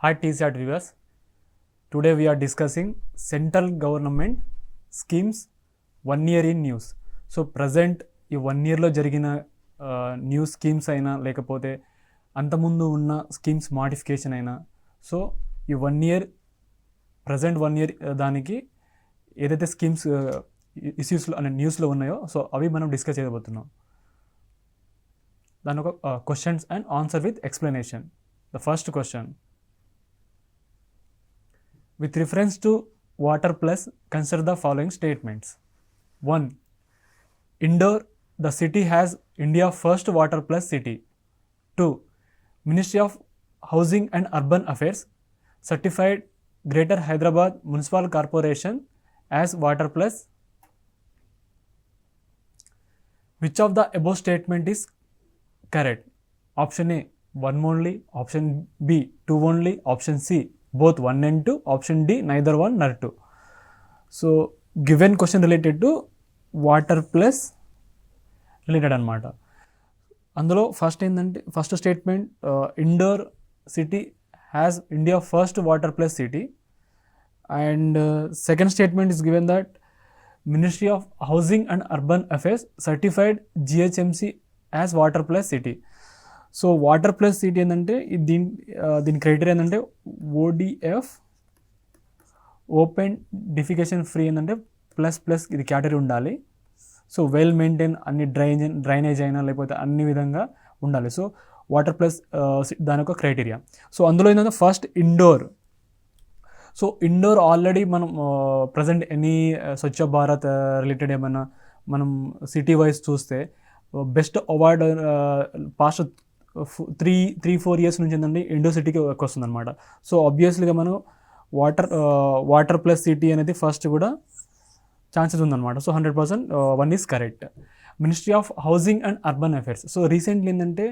Hi tsat viewers. Today we are discussing central government schemes 1 year in news. So present ఈ 1 year లో జరిగిన new schemes అయినా లేకపోతే అంతకుముందు ఉన్న స్కీమ్స్ మాడిఫికేషన్ అయినా సో ఈ 1 year ప్రజెంట్ 1 year దానికి ఏదైతే స్కీమ్స్ ఇష్యూస్లో అనే న్యూస్లో ఉన్నాయో సో అవి మనం డిస్కస్ చేయబోతున్నాం. దాని ఒక questions and answer with explanation. The first question: with reference to water plus, consider the following statements. 1. Indore, the city has India's first water plus city. 2. Ministry of Housing and Urban Affairs certified Greater Hyderabad Municipal Corporation as water plus. Which of the above statement is correct? Option A, 1 only. Option B, 2 only. Option C, both 1 and 2. Option D, neither 1 nor 2. So given question related to water plus related అనమాట. అందులో first statement Indore city has India first water plus city, and second statement is given that ministry of housing and urban affairs certified GHMC as water plus city. So water plus city ఏంటంటే దీని criteria ఏంటంటే ODF open defecation free ఏంటంటే plus ఇది category ఉండాలి. So well maintain అన్ని drainage అయినా లేకపోతే అన్ని విధంగా ఉండాలి. సో వాటర్ ప్లస్ దాని యొక్క క్రైటీరియా. సో అందులో ఏంటంటే first Indore. So Indore already మనం present any Swachh Bharat related ఏమైనా మనం సిటీ వైజ్ చూస్తే బెస్ట్ అవార్డ్ పాస్ట్ 3-4 years నుంచి ఏంటంటే ఇండోర్ సిటీకి వస్తుంది అనమాట. సో ఆబ్వియస్లీగా మనం వాటర్ ప్లస్ సిటీ అనేది ఫస్ట్ కూడా ఛాన్సెస్ ఉందన్నమాట. So 100% 1 is correct. Ministry of housing and urban affairs. So recently ఏంటంటే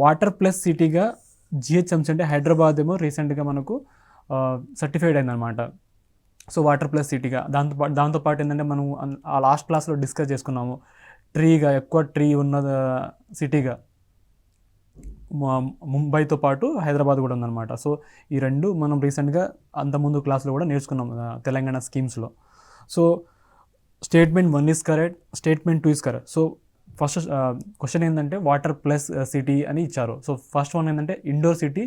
వాటర్ ప్లస్ సిటీగా జిహెచ్ఎంసీ అంటే హైదరాబాద్ ఏమో రీసెంట్గా మనకు సర్టిఫైడ్ అయిందనమాట. సో వాటర్ ప్లస్ సిటీగా దాంతోపాటు ఏంటంటే మనం ఆ లాస్ట్ క్లాస్లో డిస్కస్ చేసుకున్నాము, ఎక్కువ ట్రీ ఉన్న సిటీగా ముంబైతో పాటు హైదరాబాద్ కూడా ఉందన్నమాట. సో ఈ రెండు మనం రీసెంట్గా అంతకుముందు క్లాస్లో కూడా నేర్చుకున్నాం తెలంగాణ స్కీమ్స్లో. So statement 1 is correct, statement 2 is correct. So first question ఏంటంటే వాటర్ ప్లస్ సిటీ అని ఇచ్చారు. సో ఫస్ట్ వన్ ఏంటంటే ఇండోర్ సిటీ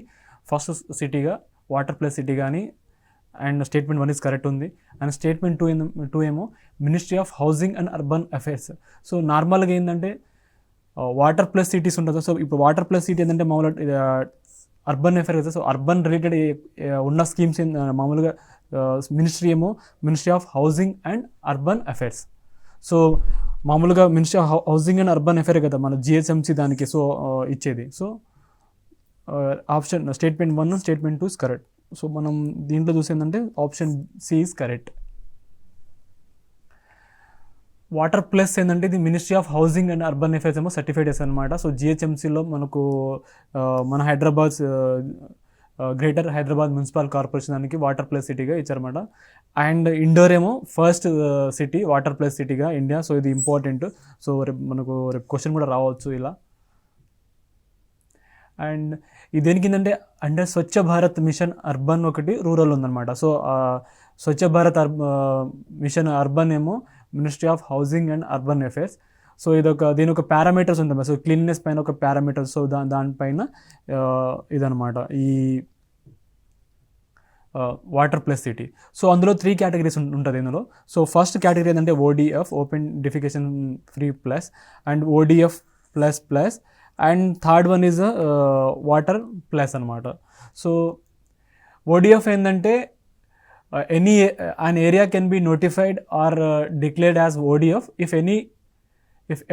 ఫస్ట్ సిటీగా వాటర్ ప్లస్ సిటీగా అని, అండ్ స్టేట్మెంట్ 1 ఈజ్ కరెక్ట్ ఉంది. అండ్ స్టేట్మెంట్ 2 ఏమో ministry of housing and urban affairs. So నార్మల్గా ఏంటంటే వాటర్ ప్లస్ సిటీస్ ఉంటుంది. సో ఇప్పుడు వాటర్ ప్లస్ సిటీ ఏంటంటే మామూలుగా అర్బన్ అఫేర్ కదా. సో అర్బన్ రిలేటెడ్ ఉన్న స్కీమ్స్ మామూలుగా మినిస్ట్రీ ఏమో ministry of housing and urban affairs. So మామూలుగా ministry of housing and urban affair కదా మన జిహెచ్ఎంసీ దానికి సో ఇచ్చేది. So option statement 1 statement 2 is correct. So మనం దీంట్లో చూసేందంటే option C is correct. Water plus ఏంటంటే ఇది ministry of housing and urban affairs ఏమో సర్టిఫైడ్ చేస్తారు అనమాట. సో జిహెచ్ఎంసీలో మనకు మన Hyderabad greater Hyderabad municipal corporation దానికి వాటర్ ప్లస్ సిటీగా ఇచ్చారన్నమాట. అండ్ ఇండోర్ ఏమో ఫస్ట్ సిటీ వాటర్ ప్లస్ సిటీగా ఇండియా. సో ఇది ఇంపార్టెంట్. సో రేపు క్వశ్చన్ కూడా రావచ్చు ఇలా. అండ్ ఇది దేనికి ఏంటంటే under Swachh Bharat mission urban ఒకటి రూరల్ ఉందన్నమాట. So Swachh Bharat mission urban ఏమో ministry of housing and urban affairs. So దీని ఒక పారామీటర్స్ ఉంటుంది. సో క్లీన్నెస్ పైన ఒక పారామీటర్స్. సో దానిపైన ఇదనమాట ఈ వాటర్ ప్లస్ సిటీ. సో అందులో 3 కేటగిరీస్ ఉంటుంది ఇందులో. సో ఫస్ట్ కేటగిరీ ఏంటంటే ODF open defecation free plus, and ODF plus plus, and third one is water plus అనమాట. సో ఓడిఎఫ్ ఏంటంటే an area can be notified or declared as ODF if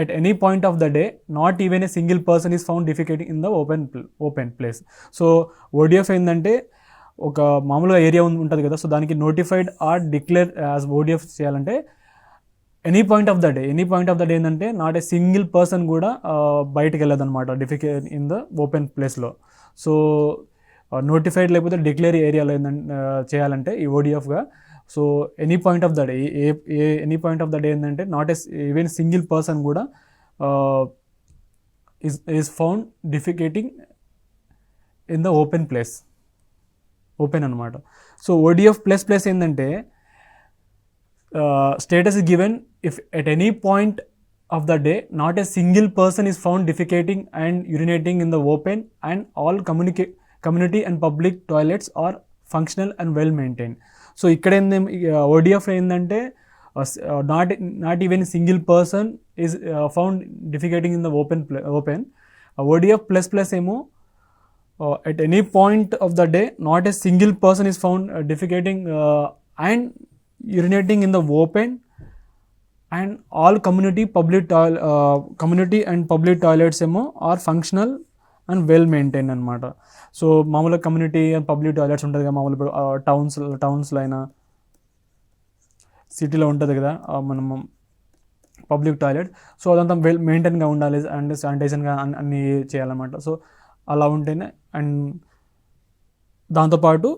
at any point of the day not even a single person is found defecating in the open place. So ODF ఏంటంటే ఒక మామూలుగా area ఉంటుంది కదా. So దానికి notified or declare as ODF చేయాలంటే any point of the day ఏంటంటే not a single person కూడా బయటకు వెళ్ళదన్నమాట డిఫికేట్ ఇన్ ద ఓపెన్ ప్లేస్లో. సో నోటిఫైడ్ లేకపోతే డిక్లేర్ ఏరియాలో ఏంటంటే చేయాలంటే ఈ ఓడిఎఫ్గా. So any point of the day any point of the day ఏంటంటే నాట్ ఈవెన్ సింగిల్ పర్సన్ కూడా is found defecating in the open place. Open అనమాట. సో ODF ప్లస్ ప్లస్ ఏంటంటే status is given if at any point of the day not a single person is found defecating and urinating in the open and all community and public toilets are functional and well maintained. So ikkada ODF ఏందంటే not even a single person is found defecating in the open. ODF plus plus ఏమో at any point of the day not a single person is found defecating and urinating in the open and all community and public toilets ఏమో are functional and well maintained అనమాట. So మామూలుగా community and public toilets ఉంటుంది కదా, మామూలు టౌన్స్లో అయినా సిటీలో ఉంటుంది కదా మనం పబ్లిక్ టాయిలెట్. సో అదంతా వెల్ మెయింటైన్గా ఉండాలి అండ్ శానిటైజన్గా అన్నీ చేయాలన్నమాట. సో అలా ఉంటేనే, అండ్ దాంతోపాటు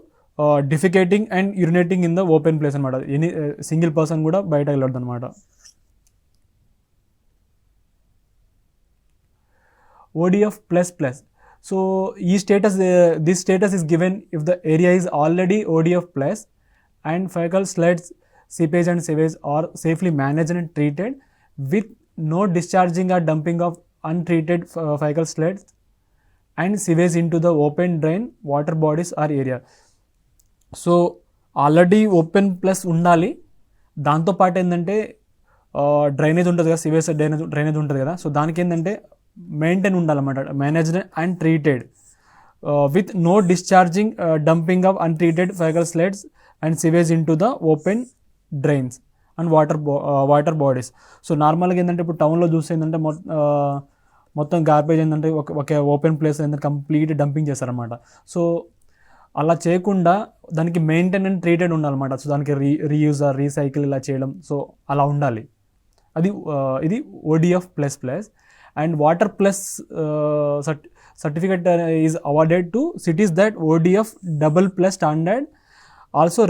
defecating and urinating in the open place అనమాట. ఎనీ సింగిల్ పర్సన్ కూడా బయటకు వెళ్ళొద్దు అనమాట. ODF plus plus. So this status is given if the area is already ODF plus and fecal sludge, seepage and sewage are safely managed and treated with no discharging or dumping of untreated fecal sludge and sewage into the open drain water bodies or area. So already open plus ఉండాలి. దాంతో పాటు ఏంటంటే drainage ఉంటుంది కదా, sewage drainage ఉంటుంది కదా. So దానికి ఏంటంటే మెయింటైన్ ఉండాలన్నమాట, managed and treated with no discharging dumping of untreated faecal sludge and sewage into the open drains and water bodies. So నార్మల్గా ఏంటంటే ఇప్పుడు టౌన్లో చూస్తే ఏంటంటే మొత్తం గార్బేజ్ ఏంటంటే ఒక ఓపెన్ ప్లేస్ ఏంటంటే కంప్లీట్ డంపింగ్ చేస్తారనమాట. సో అలా చేయకుండా దానికి మెయింటైన్ అండ్ ట్రీటెడ్ ఉండాలన్నమాట. సో దానికి రీయూజ్ రీసైకిల్ ఇలా చేయడం, సో అలా ఉండాలి. అది ఇది ODF plus plus. And water plus certificate is awarded to cities that ODF double plus standard. Also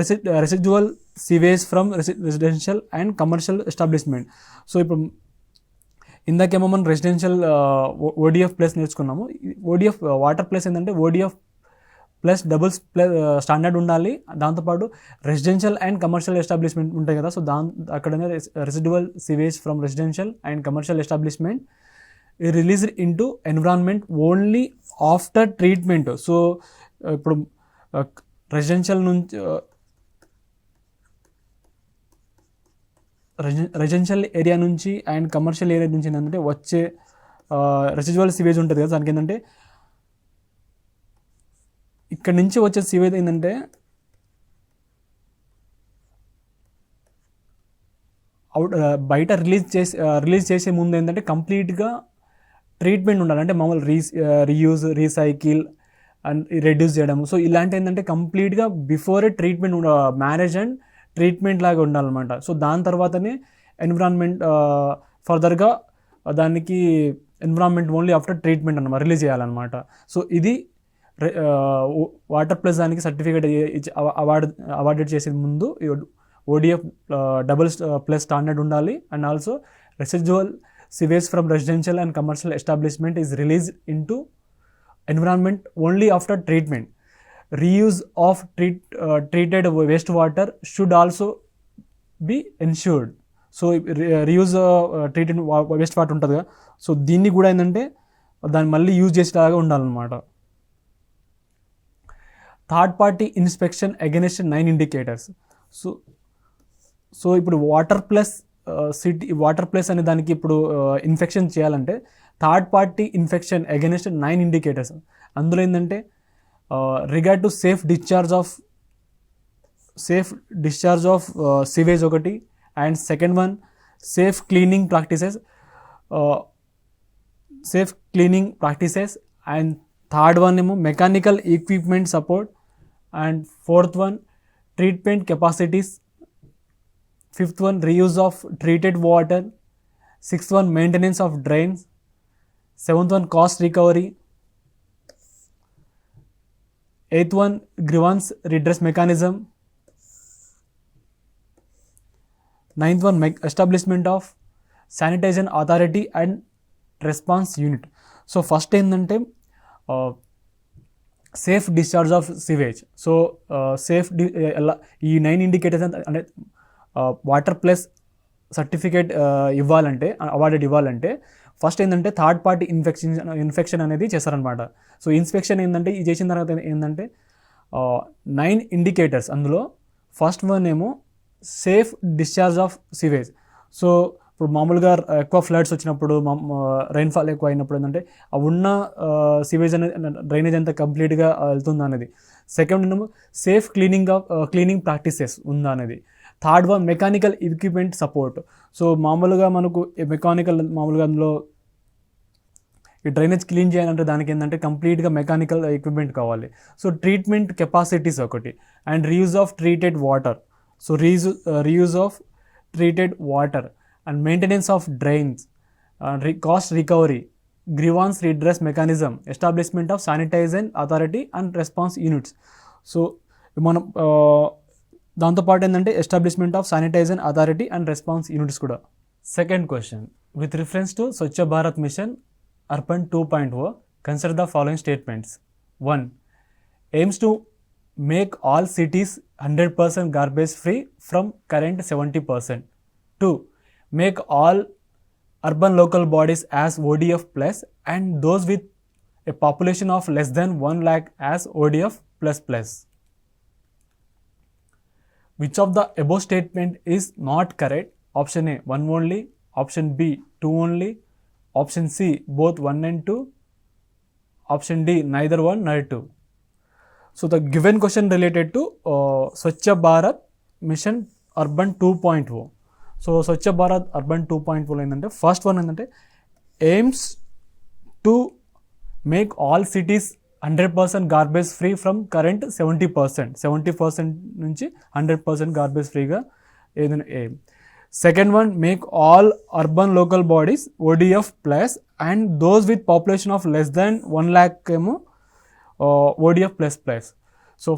residual sewage from residential and commercial establishment. So ఇప్పుడు ఇందాకేమో మనం రెసిడెన్షియల్ ODF ప్లస్ నేర్చుకున్నాము. ODF water plus ఏంటంటే ODF plus doubles plus standard ఉండాలి. దాంతోపాటు residential and commercial establishment ఉంటాయి కదా. So అక్కడ residual sewage from residential and commercial establishment released into environment only after treatment. So ఇప్పుడు రెసిడెన్షియల్ ఏరియా నుంచి and commercial area నుంచి ఏంటంటే వచ్చే రెసిడ్యువల్ సివేజ్ ఉంటుంది కదా, దానికి ఏంటంటే ఇక్కడ నుంచి వచ్చే సివేజ్ ఏంటంటే బయట రిలీజ్ చేసే ముందు ఏంటంటే కంప్లీట్గా ట్రీట్మెంట్ ఉండాలి. అంటే మామూలు రీయూజ్ రీసైకిల్ అండ్ రెడ్యూస్ చేయడం. సో ఇలాంటి ఏంటంటే కంప్లీట్గా before treatment manage and treatment లాగా ఉండాలన్నమాట. సో దాని తర్వాతనే ఎన్విరాన్మెంట్ ఫర్దర్గా దానికి ఎన్విరాన్మెంట్ ఓన్లీ ఆఫ్టర్ ట్రీట్మెంట్ అన్నమాట రిలీజ్ చేయాలన్నమాట. సో ఇది వాటర్ ప్లస్ దానికి సర్టిఫికేట్ అవార్డెడ్ చేసే ముందు ODF డబుల్ ప్లస్ స్టాండర్డ్ ఉండాలి. And also residual sewage from residential and commercial establishment is release into environment only after treatment. Reuse of treated waste water should also be ensured. So reuse treated waste water ఉంటుంది కదా, so దీన్ని కూడా ఏంటంటే దాన్ని మళ్ళీ use చేసేలాగా ఉండాలన్నమాట. Third party inspection against 9 indicators. So ఇప్పుడు వాటర్ ప్లస్ అనే దానికి ఇప్పుడు ఇన్ఫెక్షన్ చేయాలంటే third party infection against 9 indicators. అందులో ఏంటంటే regard to safe discharge of sewage ఒకటి, and second one safe cleaning practices, and third one ఏమో mechanical equipment support, and fourth one treatment capacities, fifth one reuse of treated water, sixth one maintenance of drains, seventh one cost recovery, eighth one grievance redress mechanism, ninth one establishment of sanitization authority and response unit. So first ఏంటంటే safe discharge of sewage. So safe ఈ 9 indicators అంటే water plus certificate ఇవ్వాలంటే, awarded ఇవ్వాలంటే first ఏంటంటే third party infection అనేది చేస్తారనమాట. So inspection ఏంటంటే ఇది చేసిన తర్వాత ఏంటంటే 9 ఇండికేటర్స్, అందులో ఫస్ట్ వన్ ఏమో safe discharge of sewage. So ఇప్పుడు మామూలుగా ఎక్కువ ఫ్లడ్స్ వచ్చినప్పుడు, రైన్ఫాల్ ఎక్కువ అయినప్పుడు ఏంటంటే ఆ ఉన్న సివేజ్ అనేది డ్రైనేజ్ అంతా కంప్లీట్గా వెళ్తుందా అనేది. సెకండ్ ఏమో సేఫ్ క్లీనింగ్ ప్రాక్టీసెస్ ఉందా అనేది. Third one mechanical equipment support. So మామూలుగా మనకు మామూలుగా అందులో ఈ డ్రైనేజ్ క్లీన్ చేయాలంటే దానికి ఏంటంటే కంప్లీట్గా మెకానికల్ ఎక్విప్మెంట్ కావాలి. సో ట్రీట్మెంట్ కెపాసిటీస్ ఒకటి, and reuse of treated water. So reuse of treated water and maintenance of drains, cost recovery, grievance redress mechanism, establishment of sanitization authority and response units. So మనం దాంతోపాటు ఏంటంటే establishment of sanitization authority and response units కూడా. Second question, with reference to Swachh Bharat mission urban 2.0, consider the following statements. 1. aims to make all cities 100% garbage free from current 70%. 2. make all urban local bodies as ODF plus and those with a population of less than 1 lakh as ODF plus plus. Which of the above statement is not correct? Option A 1 only, option B 2 only, option C both 1 and 2, option D neither 1 nor 2. So the given question related to Swachh Bharat Mission Urban 2.0. So Swachh Bharat urban 2.0 ఏంటంటే first one ఏంటంటే aims to make all cities 100% garbage free from current 70% నుంచి 100% garbage ఫ్రీగా ఏదైనా aim. Second one make all urban local bodies ODF plus and those with population of less than 1 lakh ఏమో ODF plus plus. So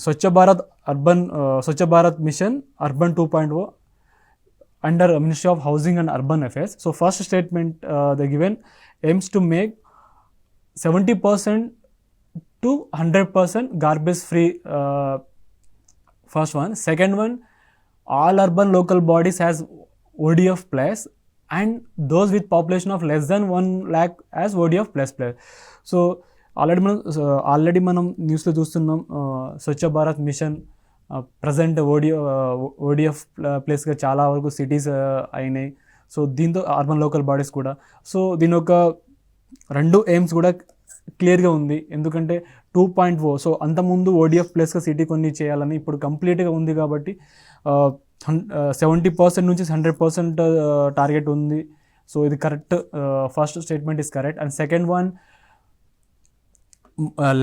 Swachh Bharat mission urban 2.0 under Ministry of Housing and Urban Affairs. So first statement they given aims to make 70% to 100% garbage free, first one. Second one, all urban local bodies has ODF plus and those with population of less than 1 lakh as ODF plus plus. So already మనం న్యూస్లో చూస్తున్నాం స్వచ్ఛ Bharat machine present ODF ప్లేస్గా చాలా వరకు cities అయినాయి. So దీంతో urban local bodies కూడా. So దీని ఒక 2 ఎయిమ్స్ కూడా క్లియర్గా ఉంది. ఎందుకంటే 2.0 సో అంతకుముందు ODF ప్లేస్గా సిటీ కొన్ని చేయాలని, ఇప్పుడు కంప్లీట్గా ఉంది కాబట్టి 70% నుంచి 100% టార్గెట్ ఉంది. సో ఇది correct, first statement is correct. And second one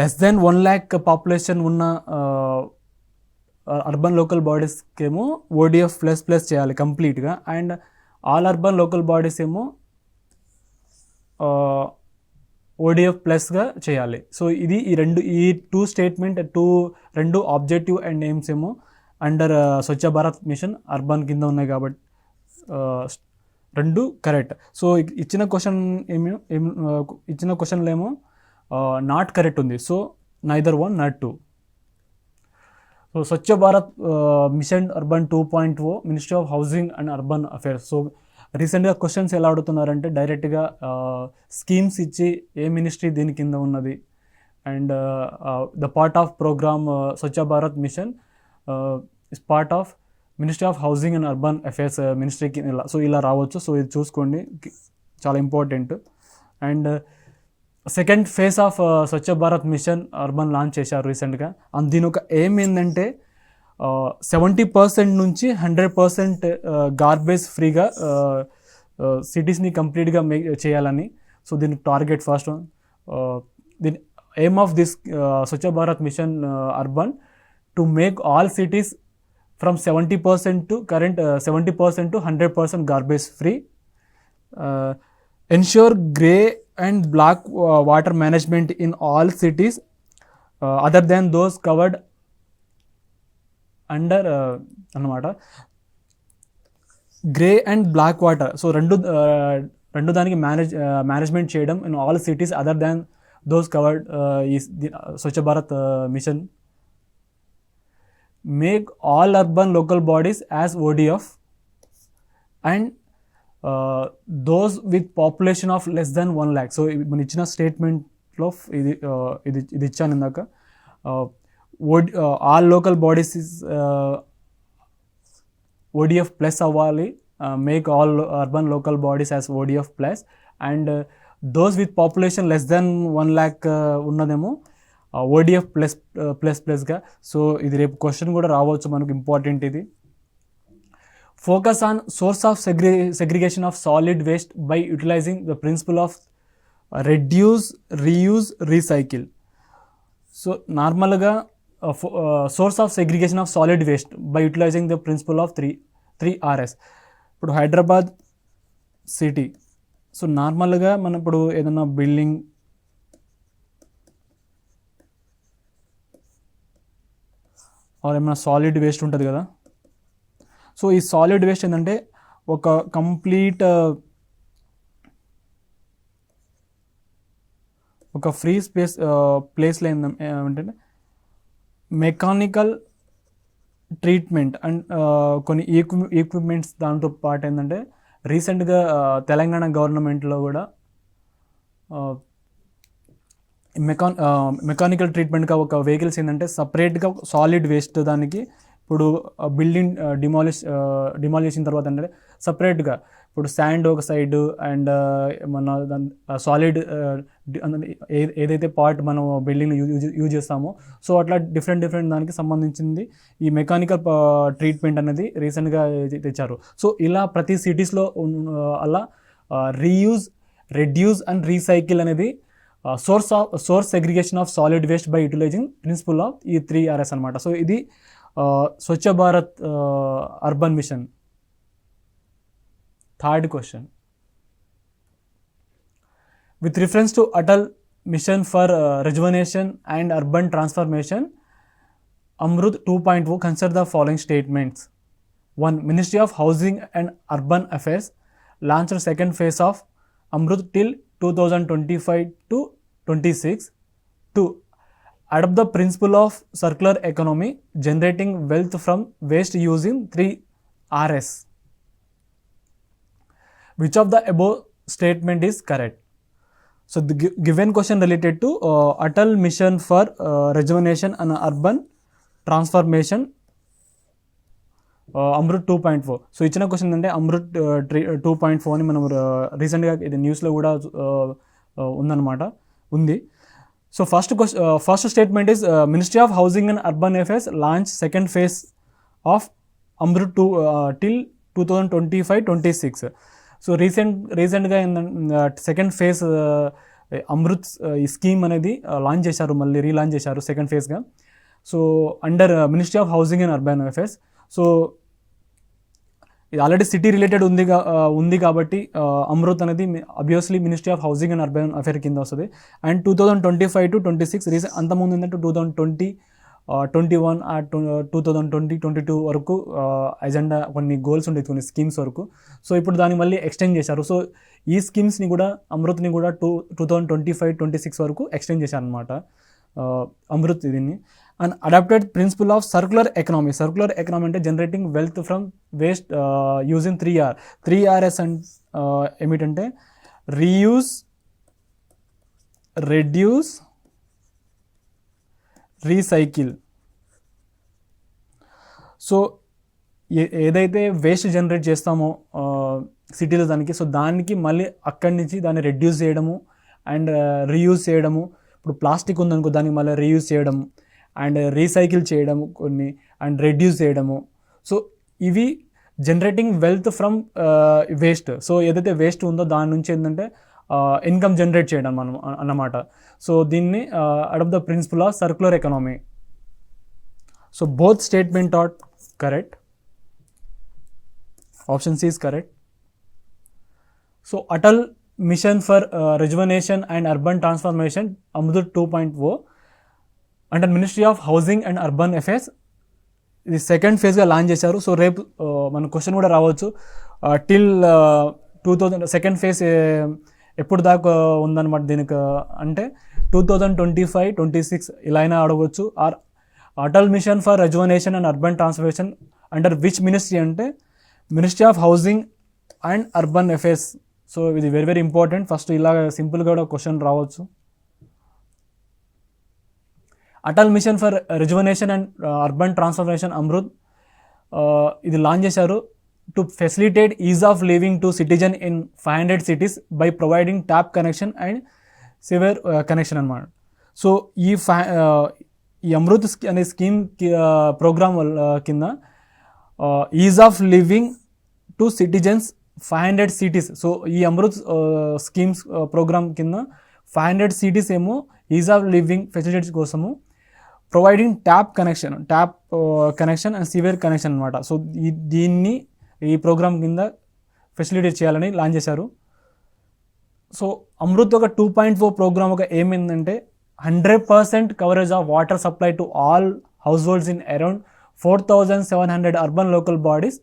less than 1 lakh population ఉన్న అర్బన్ లోకల్ బాడీస్కి ఏమో ODF ప్లస్ చేయాలి కంప్లీట్గా, and all urban local bodies ఏమో ODF ప్లస్గా చేయాలి. సో ఇది ఈ 2 స్టేట్మెంట్ 2 ఆబ్జెక్టివ్ అండ్ ఎయిమ్స్ ఏమో under Swachh Bharat mission urban కింద ఉన్నాయి కాబట్టి 2 కరెక్ట్. సో ఇచ్చిన క్వశ్చన్లో ఏమో నాట్ కరెక్ట్ ఉంది. So neither 1 nor 2. So Swachh Bharat mission urban 2.0 ministry of housing and urban affairs. So రీసెంట్గా క్వశ్చన్స్ ఎలా అడుగుతున్నారంటే డైరెక్ట్గా స్కీమ్స్ ఇచ్చి ఏ మినిస్ట్రీ దీని కింద ఉన్నది, and the part of program Swachh Bharat mission is part of ministry of housing and urban affairs మినిస్ట్రీకి ఇలా. So ఇలా రావచ్చు. సో ఇది చూసుకోండి, చాలా important. And second phase of Swachh Bharat mission urban launch చేశారు రీసెంట్గా. అండ్ దీని ఒక ఎయిమ్ ఏంటంటే 70% నుంచి 100% గార్బేజ్ ఫ్రీగా సిటీస్ని కంప్లీట్గా చేయాలని. సో దీని టార్గెట్ ఫస్ట్ వన్. దీని aim of this Swachh Bharat mission urban to make all cities from 70% to current 70% to 100% garbage free. Ensure grey and black water management in all cities other than those covered under అన్నమాట. Grey and black water. So రెండు దానికి management చేయడం in all cities other than those covered is the Swachh Bharat mission. Make all urban local bodies as ODF and those with population of less than 1 lakh. So మన ఇచ్చిన స్టేట్మెంట్లో ఇది ఇచ్చాను ఇందాక. All local bodies is ODF plus అవ్వాలి. Make all urban local bodies as ODF plus and those with population less than 1 lakh ఉన్నదేమో ODF ప్లస్గా. So ఇది రేపు క్వశ్చన్ కూడా రావచ్చు మనకు, ఇంపార్టెంట్ ఇది. Focus on source of segregation of solid waste by utilizing the principle of reduce, reuse, recycle. So నార్మల్గా source of segregation of solid waste by utilizing the principle of 3Rs. ఇప్పుడు Hyderabad city, so నార్మల్గా మనం ఇప్పుడు ఏదైనా building are ఏమైనా solid waste ఉంటుంది కదా. So ఈ సాలిడ్ వేస్ట్ ఏంటంటే ఒక కంప్లీట్ ఒక ఫ్రీ ప్లేస్లో ఏమంటే మెకానికల్ ట్రీట్మెంట్ అండ్ కొన్ని ఈక్విప్మెంట్స్ దాంతో పాటు ఏంటంటే రీసెంట్గా తెలంగాణ గవర్నమెంట్లో కూడా మెకానికల్ ట్రీట్మెంట్గా ఒక వెహికల్స్ ఏంటంటే సపరేట్గా సాలిడ్ వేస్ట్ దానికి ఇప్పుడు బిల్డింగ్ డిమాలిష్ చేసిన తర్వాత అంటే సపరేట్గా ఇప్పుడు శాండ్ ఒక సైడ్ అండ్ మన సాలిడ్ ఏదైతే పార్ట్ మనం బిల్డింగ్లో యూజ్ చేస్తామో సో అట్లా డిఫరెంట్ దానికి సంబంధించింది ఈ మెకానికల్ ట్రీట్మెంట్ అనేది రీసెంట్గా తెచ్చారు. సో ఇలా ప్రతి సిటీస్లో అలా రీయూజ్, రెడ్యూస్ అండ్ రీసైకిల్ అనేది source segregation of solid waste by utilizing principle of ఈ 3Rs అనమాట. సో ఇది Swachh Bharat urban mission. Third question, with reference to Atal Mission for Rejuvenation and Urban Transformation, Amrut 2.0 consider the following statements. 1. Ministry of Housing and Urban Affairs launched second phase of Amrut till 2025 to 26. 2. Adopt the principle of circular economy, generating wealth from waste using 3Rs. Which of the above statement is correct? So the given question related to Atal Mission for Rejuvenation and Urban Transformation, Amrit 2.4. So ఇచ్చిన question అంటే అమృత్ 2.4 అని మనం రీసెంట్గా ఇది న్యూస్లో కూడా ఉంది. So first statement is ministry of housing and urban affairs launch second phase of AMRUT till 2025-26. So రీసెంట్గా సెకండ్ ఫేజ్ అమృత్ ఈ స్కీమ్ అనేది లాంచ్ చేశారు, మళ్ళీ రీలాంచ్ చేశారు సెకండ్ ఫేజ్గా. So under ministry of housing and urban affairs. So ఇది already city related ఉంది కాబట్టి అమృత్ అనేది obviously ministry of housing and urban affair కింద వస్తుంది. అండ్ 2025-26 అంతకుముందు ఏంటంటే 2020, 21, 2020-22 వరకు ఎజెండా కొన్ని గోల్స్ ఉండేది, కొన్ని స్కీమ్స్ వరకు. సో ఇప్పుడు దాన్ని మళ్ళీ ఎక్స్టెండ్ చేశారు. సో ఈ స్కీమ్స్ని కూడా అమృత్ని కూడా 2025-26 వరకు ఎక్స్టెండ్ చేశారు అనమాట అమృత్ దీన్ని. And adapted principle of circular economy. Circular economy అంటే generating wealth from waste using 3Rs and ఏమిటంటే రీయూజ్, రెడ్యూస్, రీసైకిల్. సో ఏదైతే వేస్ట్ జనరేట్ చేస్తామో సిటీలో దానికి, సో దానికి మళ్ళీ అక్కడి నుంచి దాన్ని రెడ్యూస్ చేయడము అండ్ రీయూజ్ చేయడము. ఇప్పుడు ప్లాస్టిక్ ఉందనుకో దానికి మళ్ళీ రీయూజ్ చేయడము అండ్ రీసైకిల్ చేయడము కొన్ని అండ్ రెడ్యూస్ చేయడము. సో ఇవి generating wealth from waste. So ఏదైతే వేస్ట్ ఉందో దాని నుంచి ఏంటంటే ఇన్కమ్ జనరేట్ చేయడం మనం అన్నమాట. సో దీన్ని adopt the principle of circular economy. So both statement are correct. Option C is correct. So Atal Mission for Rejuvenation and Urban Transformation, Amrut 2.0 under Ministry of Housing and Urban Affairs ఇది second ఫేజ్గా launch చేశారు. So రేపు మన question కూడా రావచ్చు, till 2000 second phase ఎప్పుడు దాకా ఉందన్నమాట దీనికి అంటే 2025-26 ఇలా అయినా అడగవచ్చు. Or Atal mission for rejuvenation and urban transformation under which ministry అంటే ministry of housing and urban affairs. So ఇది వెరీ వెరీ ఇంపార్టెంట్. ఫస్ట్ ఇలా సింపుల్గా కూడా క్వశ్చన్ రావచ్చు. Atal mission for rejuvenation and urban transformation AMRUT ఇది లాంచ్ చేశారు to facilitate ease of living to citizen in 500 cities by providing tap connection and sewer connection అన్నమాట. So ఈ అమృత్ అనే స్కీమ్ ప్రోగ్రామ్ కింద is of living to citizens 500 cities. So ఈ Amrit schemes programme కింద 500 cities ఏమో is of living facilities కోసము providing tap connection and severe connection అనమాట. So దీన్ని ఈ ప్రోగ్రామ్ కింద ఫెసిలిటేట్ చేయాలని లాంచ్ చేశారు. సో అమృత్ ఒక 2.4 ప్రోగ్రామ్ ఒక ఏమైందంటే 100% coverage of water supply to all households in around 4,700 urban local bodies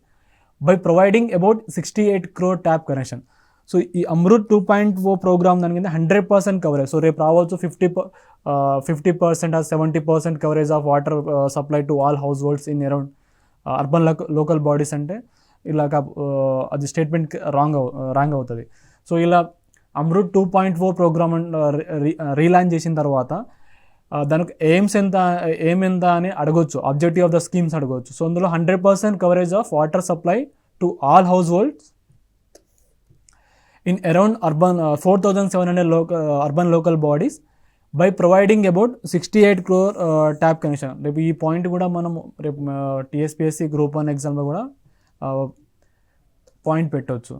by providing about 68 crore tap connection. So ఈ అమృత్ 2.4 ప్రోగ్రామ్ దాని కింద 100% కవరేజ్. సో రేపు రావచ్చు 50% or 70% coverage of water supply to all households in around urban local bodies అంటే ఇలాగ అది statement wrong అవుతుంది. So ఇలా అమృత్ 2.4 ప్రోగ్రామ్ రీలాంచ్ చేసిన తర్వాత దానికి ఎయిమ్ ఎంత అని అడగొచ్చు, ఆబ్జెక్టివ్ ఆఫ్ ద స్కీమ్స్ అడగవచ్చు. సో అందులో 100% coverage of water supply to all households in around 4,700 urban local bodies by providing about 68 crore tap connection. రేపు ఈ పాయింట్ కూడా మనం రేపు TSPSC Group 1 ఎగ్జామ్లో కూడా పాయింట్ పెట్టవచ్చు.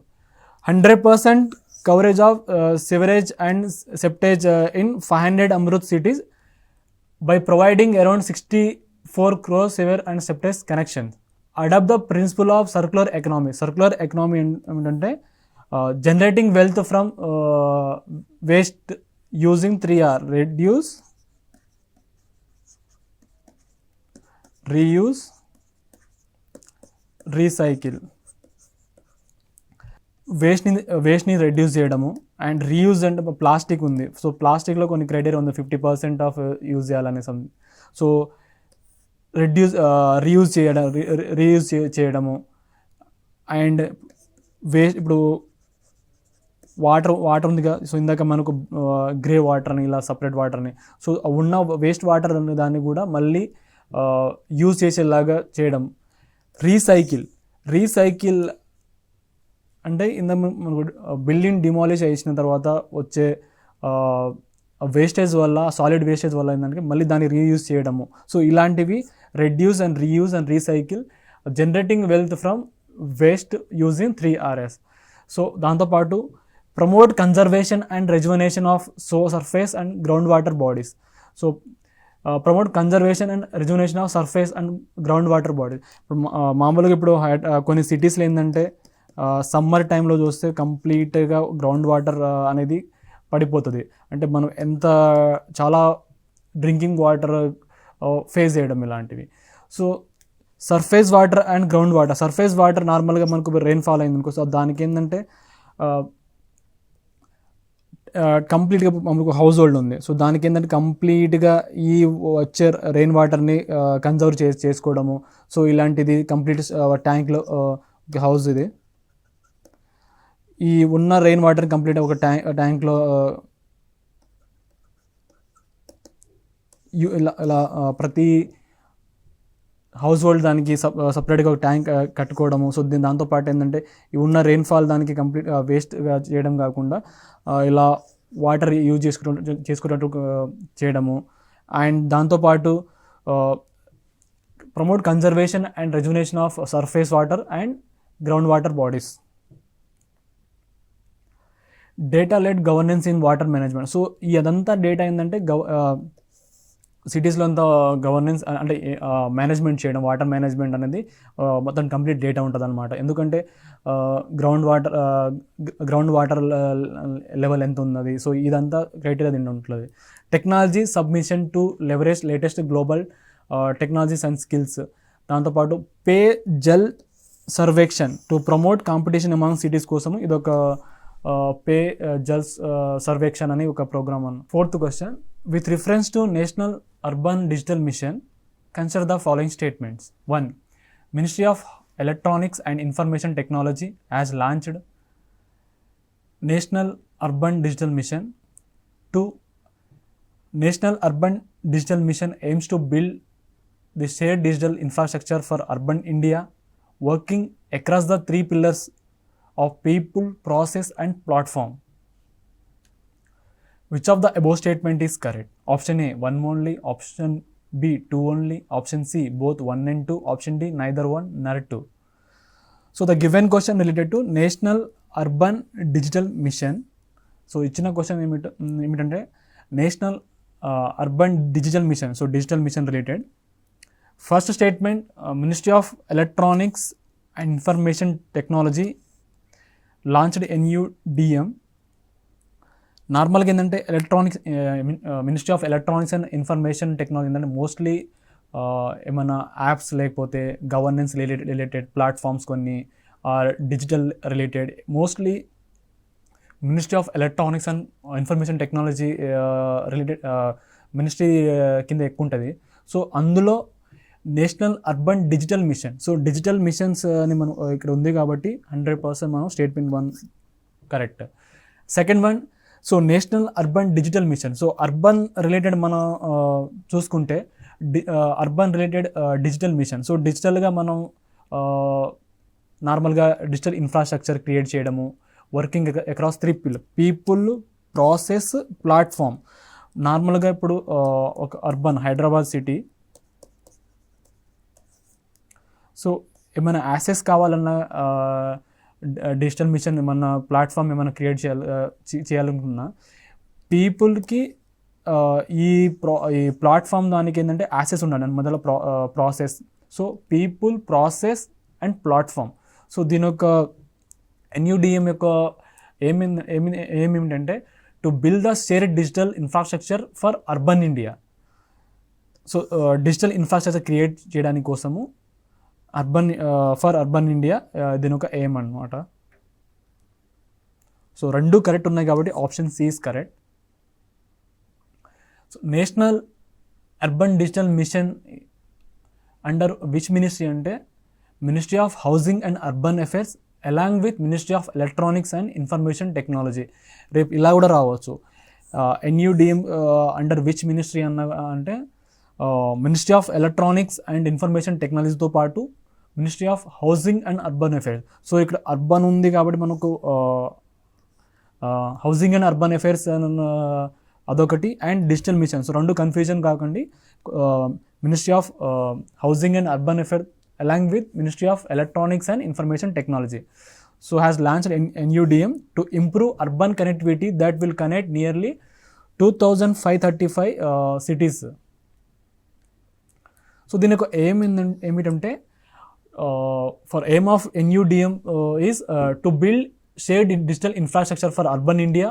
100% coverage of sewerage and septage in 500 Amrut cities by providing around 64 crore sewer and septage connections. Adopt the principle of circular economy. Circular economy ఏంటంటే generating wealth from waste using 3R: reduce, reuse, recycle. వేస్ట్ని reduce చేయడము and reuse అంటే plastic ఉంది. సో ప్లాస్టిక్లో కొన్ని criteria ఉంది, 50% of use చేయాలనే సో రీయూజ్ చేయడము అండ్ వేస్ట్. ఇప్పుడు వాటర్ ఉందిగా, సో ఇందాక మనకు గ్రే వాటర్ అని ఇలా సపరేట్ వాటర్ని, సో ఉన్న వేస్ట్ వాటర్ అనే దాన్ని కూడా మళ్ళీ యూజ్ చేసేలాగా చేయడం. రీసైకిల్ అంటే మనకు బిల్డింగ్ డిమాలిష్ చేసిన తర్వాత వచ్చే వేస్టేజ్ వల్ల, సాలిడ్ వేస్టేజ్ వల్ల ఏంటంటే మళ్ళీ దాన్ని రీయూజ్ చేయడము. సో ఇలాంటివి reduce and reuse and recycle, generating wealth from waste using 3Rs. So దాంతోపాటు promote conservation and rejuvenation of surface and ground water bodies. So promote conservation and rejuvenation of surface and ground water bodies. మామూలుగా ఇప్పుడు కొన్ని సిటీస్లో ఏంటంటే summer టైంలో చూస్తే కంప్లీట్గా ground water అనేది పడిపోతుంది. అంటే మనం చాలా డ్రింకింగ్ వాటర్ ఫేస్ చేయడం ఇలాంటివి. So surface water and ground water. Surface water నార్మల్గా మనకు రెయిన్ఫాల్ అయింది అనుకో, సో దానికి ఏంటంటే కంప్లీట్గా మనకు హౌస్ హోల్డ్ ఉంది, సో దానికి ఏంటంటే కంప్లీట్గా ఈ వచ్చే రెయిన్ వాటర్ని కన్జర్వ్ చేసుకోవడము. సో ఇలాంటిది కంప్లీట్ ట్యాంక్లో హౌస్ ఇది ఈ ఉన్న రెయిన్ వాటర్ కంప్లీట్ ఒక ట్యాంక్లో ఇలా ప్రతి హౌస్ హోల్డ్ దానికి సపరేట్గా ఒక ట్యాంక్ కట్టుకోవడము. సో దాంతోపాటు ఏంటంటే ఈ ఉన్న రెయిన్ఫాల్ దానికి కంప్లీట్ వేస్ట్గా చేయడం కాకుండా ఇలా వాటర్ యూజ్ చేసుకున్నట్టు చేయడము. అండ్ దాంతోపాటు promote conservation and rejuvenation of surface water and ground water bodies. Data led governance in water management. So ఈ అదంతా డేటా ఏంటంటే సిటీస్లో అంతా గవర్నెన్స్ అంటే మేనేజ్మెంట్ చేయడం, వాటర్ మేనేజ్మెంట్ అనేది మొత్తం కంప్లీట్ డేటా ఉంటుంది అనమాట. ఎందుకంటే గ్రౌండ్ వాటర్ లెవెల్ ఎంత ఉన్నది, సో ఇదంతా క్రైటీరియా దీంట్లో ఉంటుంది. Technology submission to leverage latest global technologies and skills. దాంతోపాటు Pey Jal Survekshan to promote competition among cities కోసం ఇదొక పే జల్ సర్వేక్షన్ అని ఒక ప్రోగ్రామ్ అన్న. 4th question, With reference to National Urban Digital Mission, consider the following statements. 1. Ministry of Electronics and Information Technology has launched National Urban Digital Mission. 2. National Urban Digital Mission aims to build the shared digital infrastructure for urban India, working across the three pillars of people, process and platform. Which of the above statement is correct? Option A, 1 only. Option B, 2 only. Option C, both 1 and 2. Option D, neither 1 nor 2. So the given question related to National Urban Digital Mission. So ichina question emitante National Urban Digital Mission. So digital mission related. First statement, Ministry of Electronics and Information Technology launched NUDM. నార్మల్గా ఏంటంటే electronics ministry of electronics and information technology ఏంటంటే mostly ఏమైనా apps లేకపోతే governance related platforms కొన్ని digital related mostly ministry of electronics and information technology related ministry కింద ఎక్కువ ఉంటుంది. So అందులో national urban digital mission. So digital machines అని మనం ఇక్కడ ఉంది కాబట్టి 100% మనం statement 1 correct. Second one, so national urban digital mission. So urban related మనం చూసుకుంటే urban related digital mission. So డిజిటల్గా మనం నార్మల్గా డిజిటల్ ఇన్ఫ్రాస్ట్రక్చర్ క్రియేట్ చేయడము, working across 3 pillar, people, process, platform. నార్మల్గా ఇప్పుడు ఒక అర్బన్ హైదరాబాద్ సిటీ, సో ఏమైనా యాక్సెస్ కావాలన్నా డిజిటల్ మిషన్ ఏమన్నా ప్లాట్ఫామ్ ఏమైనా క్రియేట్ చేయాలనుకున్నా పీపుల్కి ఈ ప్లాట్ఫామ్ దానికి ఏంటంటే యాక్సెస్ ఉండాలి మొదల process. So people, process and platform. So దీని యొక్క NUDM యొక్క ఏమేమిటంటే to build the shared digital infrastructure for urban India. So digital infrastructure create చేయడానికి కోసము ఫర్ అర్బన్ ఇండియా దీని ఒక ఎయిమ్ అనమాట. సో రెండు కరెక్ట్ ఉన్నాయి కాబట్టి option C is correct. So national urban digital mission under which ministry అంటే ministry of housing and urban affairs along with ministry of electronics and information technology. రేపు ఇలా కూడా రావచ్చు. NUDM అండర్ విచ్ మినిస్ట్రీ అంటే ministry of electronics and information టెక్నాలజీతో పాటు ministry of housing and urban affairs. So ఇక్కడ urban ఉంది కాబట్టి మనకు హౌసింగ్ అండ్ అర్బన్ అఫేర్స్ అదొకటి అండ్ డిజిటల్ మిషన్. సో రెండు కన్ఫ్యూజన్ కాకండి. Ministry of housing and urban affairs along with ministry of electronics and information technology. So has launched NUDM to improve urban connectivity that will connect nearly 2535 cities. So దీని యొక్క ఏమిటంటే for aim of NUDM is to build shared digital infrastructure for urban India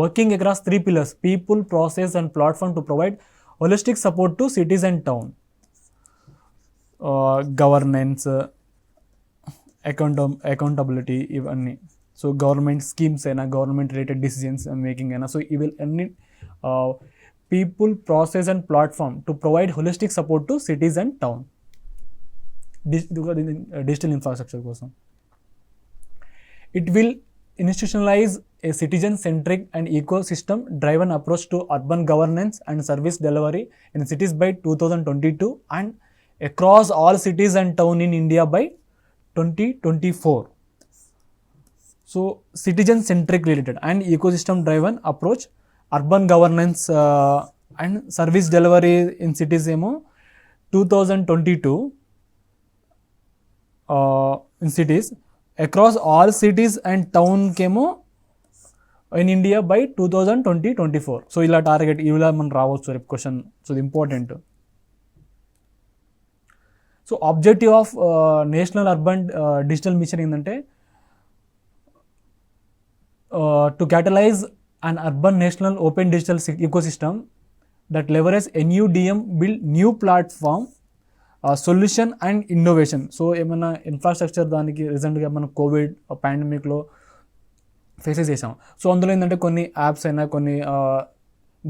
working across 3 pillars, people, process and platform to provide holistic support to cities and town. Governance, accountability ఇవన్నీ. So government schemes అయినా government related decisions making అయినా so ఇవి అన్ని people, process and platform to provide holistic support to cities and town digital infrastructure కోసం. It will institutionalize a citizen-centric and ecosystem-driven approach to urban governance and service delivery in cities by 2022 and across all cities and towns in India by 2024. So, citizen-centric related and ecosystem-driven approach, urban governance and service delivery in cities emo 2022 in cities. Across all cities and town కేమో in India by 2024. So ఇలా target ఇలా మనం రావచ్చు రేపు question. So ఇది important. So objective of national urban digital mission ఏంటంటే to catalyse an urban national open digital ecosystem that leverages NUDM build new platform solution and innovation. So ఏమైనా infrastructure దానికి రీసెంట్గా మనం కోవిడ్ పాండమిక్లో ఫేసెస్ చేసాం. So అందులో ఏంటంటే కొన్ని యాప్స్ అయినా కొన్ని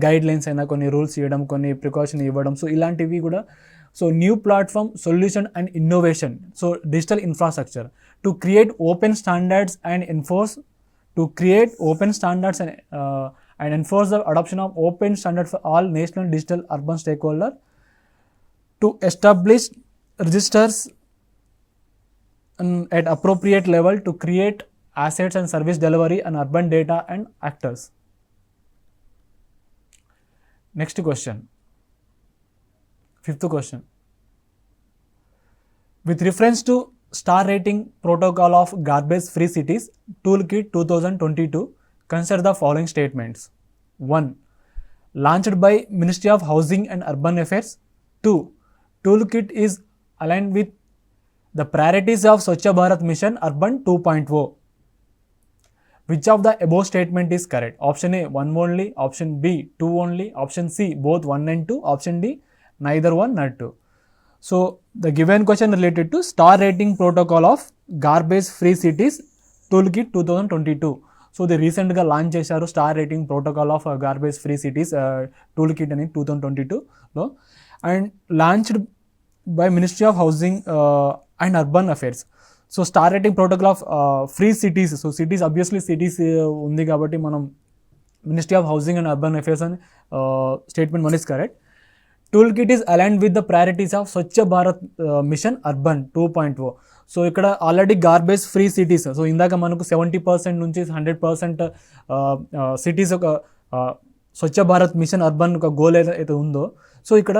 గైడ్ లైన్స్ అయినా కొన్ని రూల్స్ ఇవ్వడం, కొన్ని ప్రికాషన్ ఇవ్వడం. సో ఇలాంటివి కూడా. So new platform solution and innovation. So digital infrastructure to create open standards and enforce and enforce the adoption of open standards for all national digital urban stakeholders, to establish registers at appropriate level to create assets and service delivery and urban data and actors. Next question, fifth question. With reference to star rating protocol of garbage free cities toolkit 2022, consider the following statements. 1. Launched by Ministry of Housing and Urban Affairs. 2. Toolkit is aligned with the priorities of 𝗧𝗦𝗔𝗧 mission urban 2.0. Which of the above statement is correct? Option A 1 only, option B 2 only, option C both 1 and 2, option D neither 1 nor 2. So the given question related to star rating protocol of garbage free cities toolkit 2022. సో ఇది రీసెంట్గా launch చేశారు star rating protocol of garbage free cities tool kit అని 2022లో, and launched by ministry of housing and urban affairs. So star rating protocol of free cities. So cities obviously cities ఉంది కాబట్టి మనం ministry of housing and urban affairs అని statement 1 is correct. Tool kit is aligned with the priorities of Swachh Bharat mission urban 2.0. So ఇక్కడ already garbage free cities. So ఇందాక మనకు 70% నుంచి 100% cities ఒక Swachh Bharat mission urban ఒక గోల్ ఏదైతే ఉందో, సో ఇక్కడ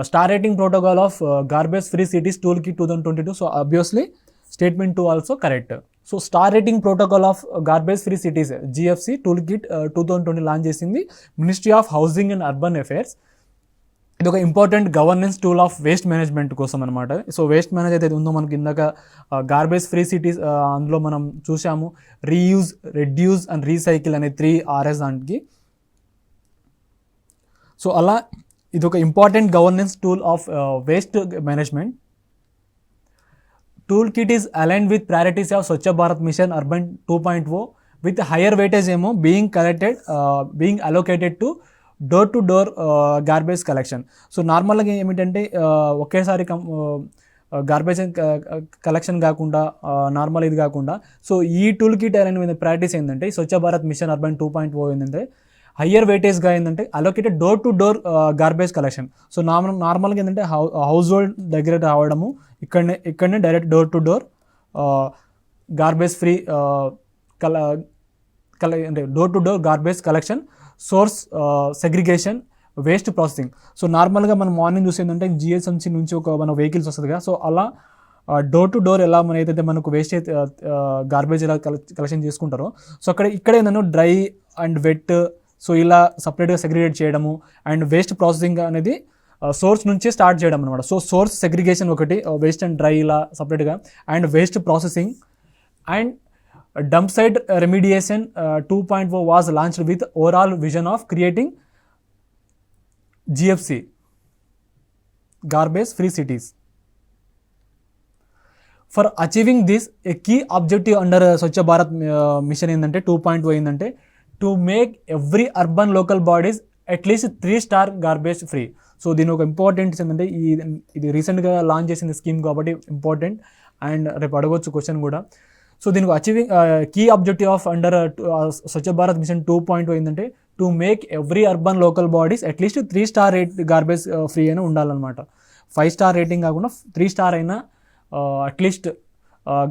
star rating protocol of garbage free cities tool kit 2022. So obviously statement 2 also correct. So star rating protocol of garbage free cities GFC tool kit 2020 launch చేసింది ministry of housing and urban affairs. ఇది ఒక important governance tool of waste management కోసం అనమాట. So waste manage అయితే ఉందో మనకి ఇందాక garbage free cities అందులో మనం చూసాము రీయూజ్, రెడ్యూస్ అండ్ రీసైకిల్ అనే 3 Rs దానికి. సో అలా ఇది ఒక important governance tool of waste management. Tool kit is aligned with priorities of Swachh Bharat mission urban 2.0 with higher weightage ఏమో being allocated to door to door garbage collection. So నార్మల్గా ఏమిటంటే ఒకేసారి garbage collection కాకుండా normal ఇది కాకుండా, సో ఈ tool kit అనేది practice ఏంటంటే స్వచ్ఛ భారత్ మిషన్ అర్బన్ 2.0 ఏంటంటే హయ్యర్ వెయిటేజ్గా ఏంటంటే allocated door to door garbage collection. So నార్మల్గా ఏంటంటే హౌస్ హోల్డ్ దగ్గర రావడము, ఇక్కడనే direct door to door garbage free అంటే door to door garbage collection, source segregation, waste processing. So నార్మల్గా మనం మార్నింగ్ చూసేందంటే GSMC నుంచి ఒక మన వెహికల్స్ వస్తుంది కదా, సో అలా డోర్ టు డోర్ ఎలా మన ఏదైతే మనకు వేస్ట్ గార్బేజ్ ఎలా కలెక్షన్ చేసుకుంటారో, సో ఇక్కడ ఏంటంటే డ్రై అండ్ వెట్, సో ఇలా సపరేట్గా సెగ్రిగేట్ చేయడము అండ్ వేస్ట్ ప్రాసెసింగ్ అనేది సోర్స్ నుంచి స్టార్ట్ చేయడం అనమాట. సో సోర్స్ సెగ్రిగేషన్ ఒకటి, వేస్ట్ అండ్ డ్రై ఇలా సపరేట్గా, and waste processing and dump site remediation 2.0 was launched with overall vision of creating GFC garbage free cities. For achieving this, a key objective under Swachh Bharat mission ఏంటంటే 2.0 ఏంటంటే to make every urban local bodies at least 3-star garbage free. So దీని ఒక important ఏంటంటే ఇది రీసెంట్గా launch చేసిన scheme కాబట్టి important, and రేపు అడగవచ్చు క్వశ్చన్ కూడా. సో దీనికి achieving key objective of under Swachh Bharat mission 2.0 ఏంటంటే to make every urban local bodies at least 3-star rate garbage free అయినా ఉండాలన్నమాట. 5-star రేటింగ్ కాకుండా 3-star అయినా అట్లీస్ట్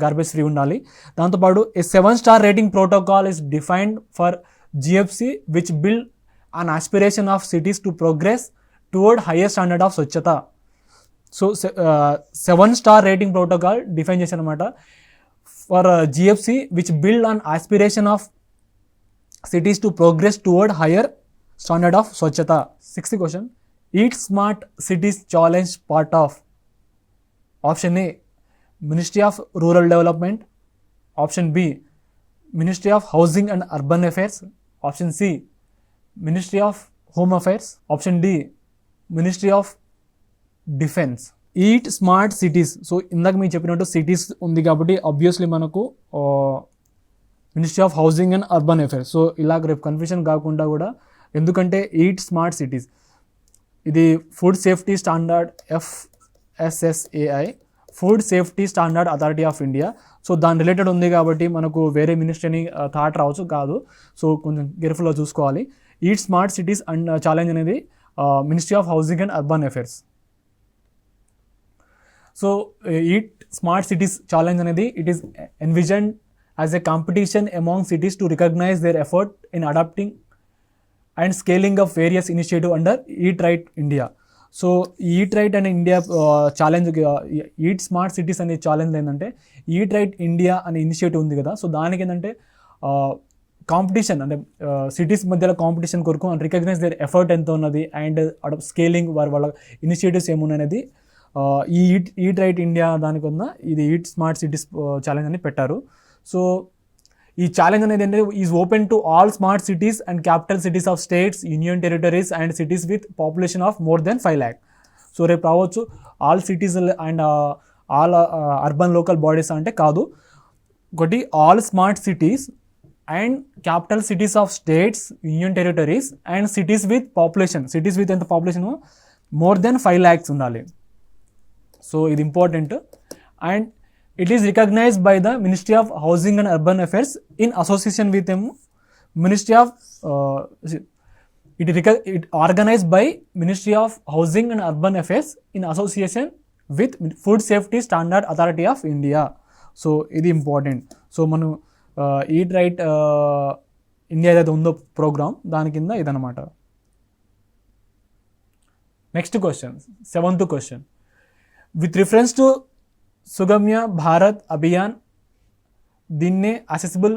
గార్బేజ్ ఫ్రీ ఉండాలి. దాంతోపాటు a 7-star rating protocol is defined for GFC which build an aspiration of cities to progress toward higher standard of స్వచ్ఛత. So 7-star rating protocol define చేశారు అనమాట for GFC which build on aspiration of cities to progress toward higher standard of Swachhata. 6th question, Eat Smart Cities Challenge part of option A Ministry of Rural Development, option B Ministry of Housing and Urban Affairs, option C Ministry of Home Affairs, option D Ministry of Defense. Eat smart cities. So ఇందాక మీకు చెప్పినట్టు cities ఉంది కాబట్టి obviously మనకు ministry of housing and urban affairs. So ఇలా రేపు confusion కాకుండా కూడా ఎందుకంటే ఈట్ స్మార్ట్ సిటీస్ ఇది food safety standard FSSAI food safety standard authority of India. So దాని రిలేటెడ్ ఉంది కాబట్టి మనకు వేరే మినిస్ట్రీని థాట్ రావచ్చు కాదు. సో కొంచెం కేర్ఫుల్గా చూసుకోవాలి. Eat smart cities and challenge అనేది ministry of housing and urban affairs. So eat smart cities challenge అనేది it is envision as a competition among cities to recognise there effort in adapting and scaling of various initiative under eat right India. So eat right అనే India challenge eat smart cities అనే challenge ఏంటంటే eat right India అనే initiative ఉంది కదా. So దానికి ఏంటంటే competition అంటే cities మధ్యలో కాంపిటీషన్ కొరకు అండ్ రికగ్నైజ్ దేర్ ఎఫర్ట్ ఎంత ఉన్నది అండ్ స్కేలింగ్ వాళ్ళ ఇనిషియేటివ్స్ ఏమున్నది ఈ ఈట్ రైట్ ఇండియా దానికి ఉన్న ఇది ఈట్ స్మార్ట్ సిటీస్ ఛాలెంజ్ అని పెట్టారు. సో ఈ ఛాలెంజ్ అనేది ఏంటంటే is open to all smart cities and capital cities of states, union territories and cities with population of more than 5 lakh. So రేపు రావచ్చు all cities and all urban local bodies అంటే కాదు. ఒకటి all smart cities and capital cities of states, union territories and cities with population. Cities with ఎంత population more than 5 lakhs ఉండాలి. So ఇది important. And it is recognized by the Ministry of Housing and Urban Affairs in association with them Ministry of it organized by Ministry of Housing and Urban Affairs in association with Food Safety Standard Authority of India. So ఇది important. So మనం eat right India ఏదైతే ఉందో programme దాని కింద ఇదనమాట. Next question, 7th question. With reference to Sugamya Bharat Abhiyan దీన్నే accessible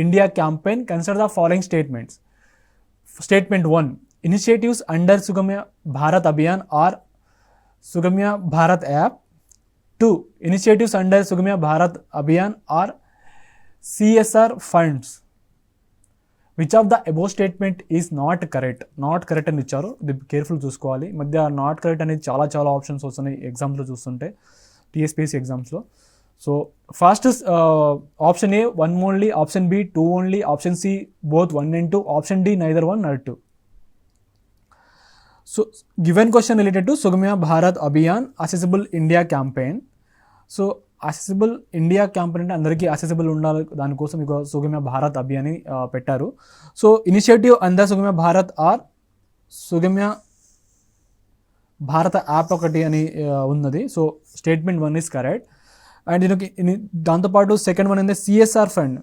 India campaign consider the following statements. Statement 1, initiatives under Sugamya Bharat Abhiyan are Sugamya Bharat app. 2, initiatives under Sugamya Bharat Abhiyan are CSR funds. Which of the above statement is not correct. Not correct అని ఇచ్చారు, ఇది careful చూసుకోవాలి. మధ్య not correct అనేది చాలా options వస్తున్నాయి ఎగ్జామ్స్లో చూస్తుంటే, TSPSC ఎగ్జామ్స్లో. So first option A 1 only, option B 2 only, option C both 1 and 2, option D neither 1 nor 2. So given question related to Sugamya Bharat Abhiyan assessable India campaign. So assessable India campaign అంటే అందరికీ assessable ఉండాలి, దానికోసం ఇక సుగమ్య భారత్ అభియాన్ పెట్టారు. So initiative under Sugamya Bharat or Sugamya Bharat app ఒకటి అని ఉన్నది. So statement 1 is correct. And దీనికి దాంతోపాటు సెకండ్ వన్ ఏంటంటే CSR fund,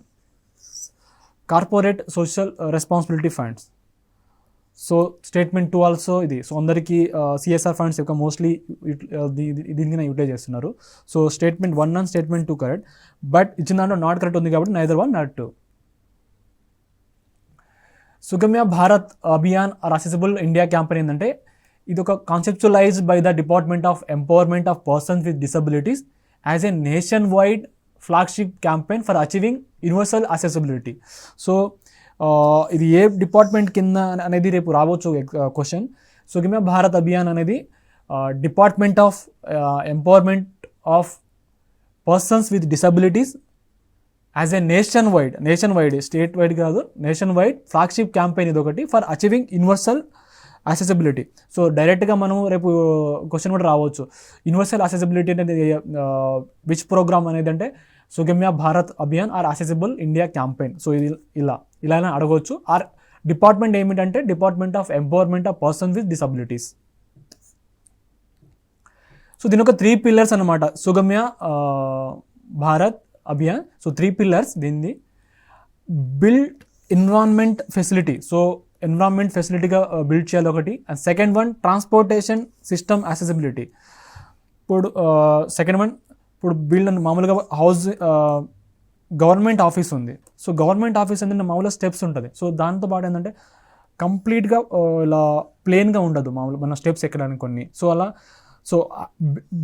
corporate social responsibility funds. So statement 2 also ఇది. సో అందరికీ CSR ఫండ్స్ యొక్క మోస్ట్లీ దీనికి యూటిలైజ్ చేస్తున్నారు. So statement 1 and statement 2 correct. But ఇచ్చిన దాంట్లో నాట్ కరెక్ట్ ఉంది కాబట్టి neither 1 nor 2. Sugamya Bharat Abhiyan or accessible India campaign ఏంటంటే ఇది ఒక conceptualised by the department of empowerment of persons with disabilities as a nationwide flagship campaign for achieving universal accessibility. So ఇది ఏ department కింద అనేది రేపు రావచ్చు క్వశ్చన్. సుగమ్య భారత్ అభియాన్ అనేది department of empowerment of persons with disabilities as a nationwide statewide కాదు, nationwide flagship campaign ఇది ఒకటి for achieving universal accessibility. So డైరెక్ట్గా మనం రేపు క్వశ్చన్ కూడా రావచ్చు, యూనివర్సల్ అసెసిబిలిటీ అనేది విచ్ ప్రోగ్రామ్ అనేది అంటే Sugamya Bharat Abhiyan or accessible India campaign. So ఇది ఇలా అడగవచ్చు. ఆర్ డిపార్ట్మెంట్ ఏమిటంటే department of empowerment of persons with disabilities. So దీని ఒక 3 pillars అనమాట సుగమ్య భారత్ అభియాన్. సో 3 pillars దీనిది. Build environment facility, so environment ఫెసిలిటీగా బిల్డ్ చేయాలి ఒకటి. And second one transportation system accessibility. ఇప్పుడు సెకండ్ వన్ ఇప్పుడు బిల్డ్ అని మామూలుగా గవర్నమెంట్ ఆఫీస్ ఉంది. సో గవర్నమెంట్ ఆఫీస్ ఏంటంటే మామూలుగా స్టెప్స్ ఉంటుంది. సో దాంతోపాటు ఏంటంటే కంప్లీట్గా ఇలా ప్లేన్గా ఉండదు మామూలు మన స్టెప్స్ ఎక్కడానికి కొన్ని. So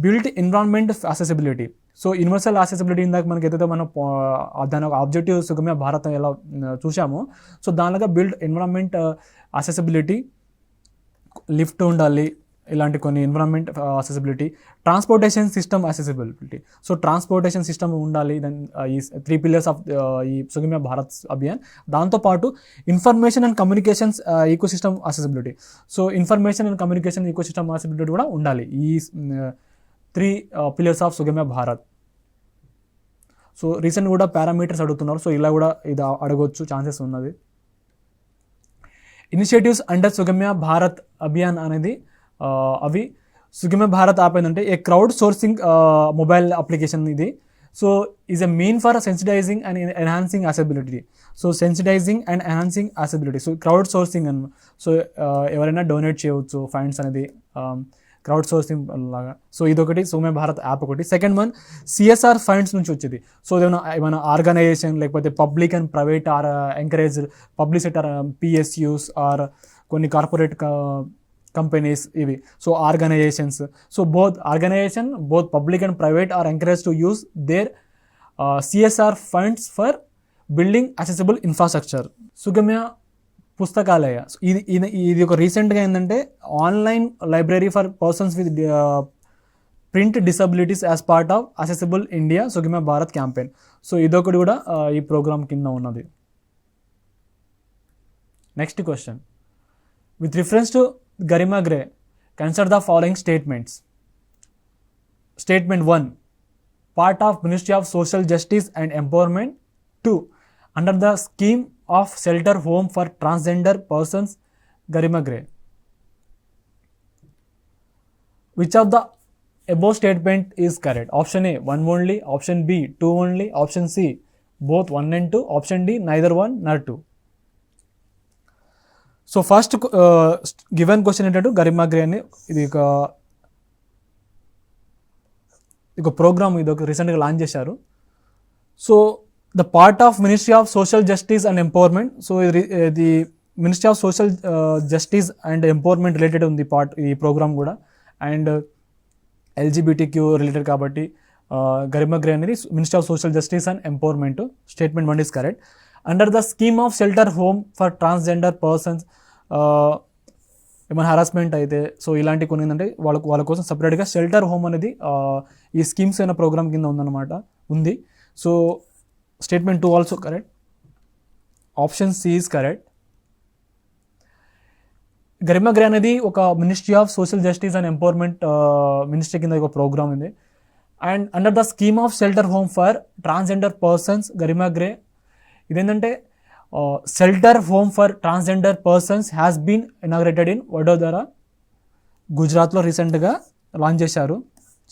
build environment accessibility. So universal accessibility ఇందాక మనకి ఏదైతే మనం దాని ఆబ్జెక్టివ్ సుగమ్య భారత్ ఎలా చూసామో, సో దానిలాగా బిల్డ్ ఎన్విరాన్మెంట్ యాక్సెసిబిలిటీ, లిఫ్ట్ ఉండాలి, ఇలాంటి కొన్ని environment accessibility, transportation system accessibility. So transportation system ఉండాలి. దెన్ ఈ 3 pillars ఆఫ్ ఈ సుగమ్య భారత్ అభియాన్. దాంతోపాటు information and communications ecosystem accessibility. So information and communication ecosystem accessibility కూడా ఉండాలి ఈ 3 pillars of Sugamya Bharat. So recent కూడా పారామీటర్స్ అడుగుతున్నారు. సో ఇలా కూడా ఇది అడగవచ్చు, ఛాన్సెస్ ఉన్నది. ఇనిషియేటివ్స్ అండర్ సుగమ్య భారత్ అభియాన్ అనేది అవి సుగమ్య భారత్ యాప్ ఏంటంటే a crowd sourcing mobile application ఇది. So is a mean for sensitising and enhancing accessibility. So sensitising and enhancing accessibility. So crowd sourcing అని, సో ఎవరైనా డొనేట్ చేయవచ్చు ఫండ్స్ అనేది క్రౌడ్ సోర్సింగ్ లాగా. సో ఇదొకటి సుగమ్య భారత్ యాప్ ఒకటి. సెకండ్ వన్ సిఎస్ఆర్ ఫండ్స్ నుంచి వచ్చేది. సో ఏమైనా ఆర్గనైజేషన్ లేకపోతే public and private are encourage public sector PSUs or కొన్ని కార్పొరేట్ కంపెనీస్ ఇవి. So organisations, so both public and private are encourage to use their CSR funds for building accessible infrastructure. Sugamya Pustakalaya ఇది ఒక రీసెంట్గా ఏంటంటే online library for persons with print disabilities as part of accessible India Sugamya Bharat campaign. So ఇదొకటి కూడా ఈ programme కింద ఉన్నది. Next question, with reference to Garima Greh consider the following statements. Statement 1, part of ministry of social justice and empowerment. 2, under the scheme of shelter home for transgender persons Garima Grey. Which of the above statement is correct? Option A 1 only, option B 2 only, option C both 1 and 2, option D neither 1 nor 2. So first given question ఏంటంటే Garima grey అని ఇది ఒక programme, ఇది ఒక రీసెంట్గా launch చేశారు. So the part of Ministry of Social Justice and Empowerment. So the Ministry of Social Justice and Empowerment related ఉంది part ఈ ప్రోగ్రామ్ కూడా. అండ్ LGBTQ రిలేటెడ్ కాబట్టి గరిమా గ్రే అనేది ministry of social justice and empowerment. Statement 1 is correct. Under the scheme of shelter home for transgender persons, ఏమైనా harassment అయితే so ఇలాంటి కొన్ని ఏంటంటే వాళ్ళ కోసం సపరేట్గా షెల్టర్ హోమ్ అనేది ఈ స్కీమ్స్ అయిన ప్రోగ్రామ్ కింద ఉందన్నమాట ఉంది. So statement 2 also correct. Option C is correct. Garima Greh అనేది ఒక ministry of social justice and empowerment ministry కింద ఒక ప్రోగ్రామ్ ఉంది. And under the scheme of shelter home for transgender persons Garima Greh ఇదేంటంటే shelter home for transgender persons has been inaugurated in Vadodara, గుజరాత్లో రీసెంట్గా launch చేశారు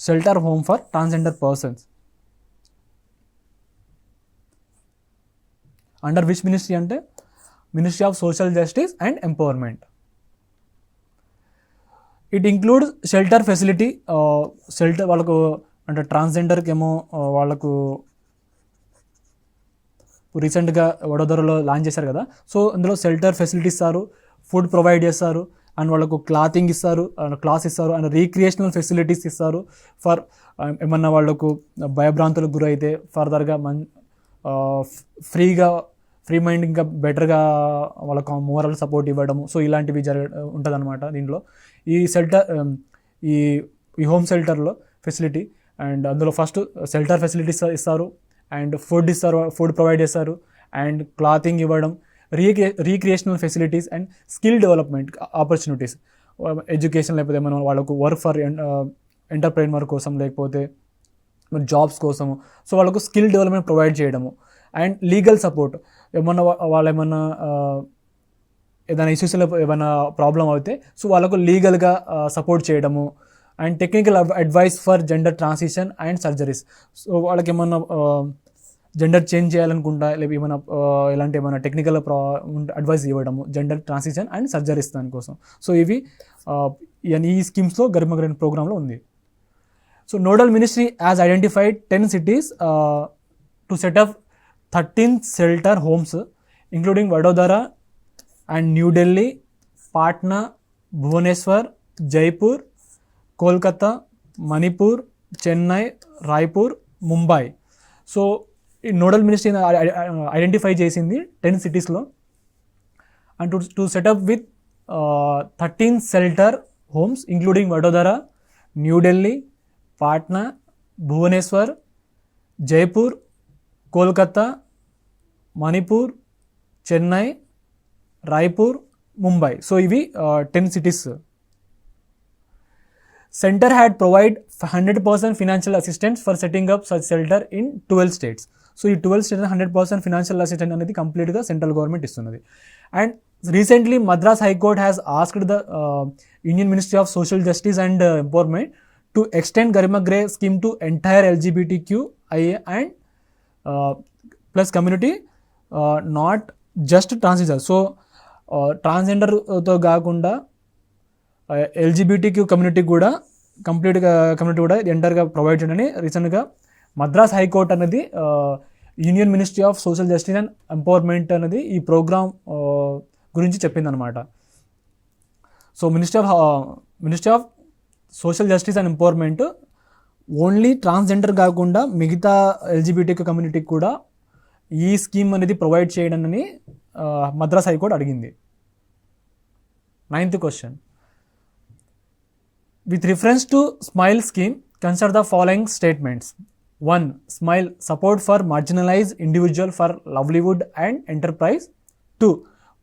shelter home for transgender persons. Under which ministry అంటే ministry of social justice and empowerment. It includes shelter facility. Shelter వాళ్ళకు అంటే ట్రాన్స్జెండర్కి ఏమో వాళ్ళకు రీసెంట్గా వడోదరలో లాంచ్ చేశారు కదా. సో అందులో షెల్టర్ ఫెసిలిటీ ఇస్తారు, ఫుడ్ ప్రొవైడ్ చేస్తారు, అండ్ వాళ్ళకు క్లాతింగ్ ఇస్తారు, క్లాస్ ఇస్తారు, అండ్ రీక్రియేషనల్ ఫెసిలిటీస్ ఇస్తారు ఫర్ ఏమన్నా వాళ్ళకు భయభ్రాంతులకు గురైతే ఫర్దర్గా ఫ్రీ మైండ్ ఇంకా బెటర్గా వాళ్ళకు మోరల్ సపోర్ట్ ఇవ్వడము. సో ఇలాంటివి ఉంటుంది అనమాట దీంట్లో. ఈ షెల్టర్ ఈ హోమ్ షెల్టర్లో ఫెసిలిటీ, అండ్ అందులో ఫస్ట్ షెల్టర్ ఫెసిలిటీస్ ఇస్తారు, అండ్ ఫుడ్ ప్రొవైడ్ చేస్తారు, అండ్ క్లాతింగ్ ఇవ్వడం, recreational facilities, and skill development opportunities, education లేకపోతే ఏమైనా వాళ్ళకు వర్క్ ఫర్ ఎంటర్ప్రైనర్ కోసం లేకపోతే జాబ్స్ కోసము. సో వాళ్ళకు స్కిల్ డెవలప్మెంట్ ప్రొవైడ్ చేయడము, అండ్ లీగల్ సపోర్ట్. వాళ్ళు ఏమన్నా ఏదైనా ఇష్యూస్లో ఏమైనా ప్రాబ్లం అయితే సో వాళ్ళకు లీగల్గా సపోర్ట్ చేయడము, and technical advice for gender transition and surgeries. So వాళ్ళకి ఏమన్నా జెండర్ చేంజ్ చేయాలనుకుంటా లేకపోతే ఇలాంటి ఏమైనా టెక్నికల్ అడ్వైస్ ఇవ్వడము, జెండర్ ట్రాన్సిషన్ అండ్ సర్జరీస్ దానికోసం. సో ఇవి ఈ స్కీమ్స్లో గరిమా గ్రే ప్రోగ్రాంలో ఉంది. So nodal ministry has identified 10 cities to set up 13 shelter homes, including Vadodara and New Delhi, Patna, Bhubaneswar, Jaipur, Kolkata, Manipur, Chennai, Raipur, Mumbai. So nodal ministry identify చేసింది 10 cities, and to set up with 13 shelter homes including Vadodara, New Delhi, Patna, Bhubaneswar, Jaipur, Kolkata, Manipur, Chennai, Raipur, Mumbai. So ivi 10 cities. Center had provide 100% financial assistance for setting up such shelter in 12 states. So ఈ 12 states 100% financial assistance అనేది కంప్లీట్గా central government ఇస్తున్నది. And recently Madras high court has asked the Indian ministry of social justice and empowerment to extend Garima Greh scheme to entire LGBTQIA and plus community, not just transgender. So ట్రాన్స్జెండర్తో కాకుండా LGBTQ community కూడా community కూడా ఎంటర్గా provide చేయడని రీసెంట్గా Madras high court అనేది union ministry of social justice and empowerment అనేది ఈ programme గురించి చెప్పిందనమాట. So ministry of social justice and empowerment only transgender కాకుండా మిగతా LGBTQ కమ్యూనిటీకి కూడా ఈ స్కీమ్ అనేది ప్రొవైడ్ చేయడని మద్రాస్ హైకోర్ట్ అడిగింది. 9th question. With reference to SMILE scheme, consider the following statements. 1. SMILE support for marginalized individual for livelihood and enterprise. 2.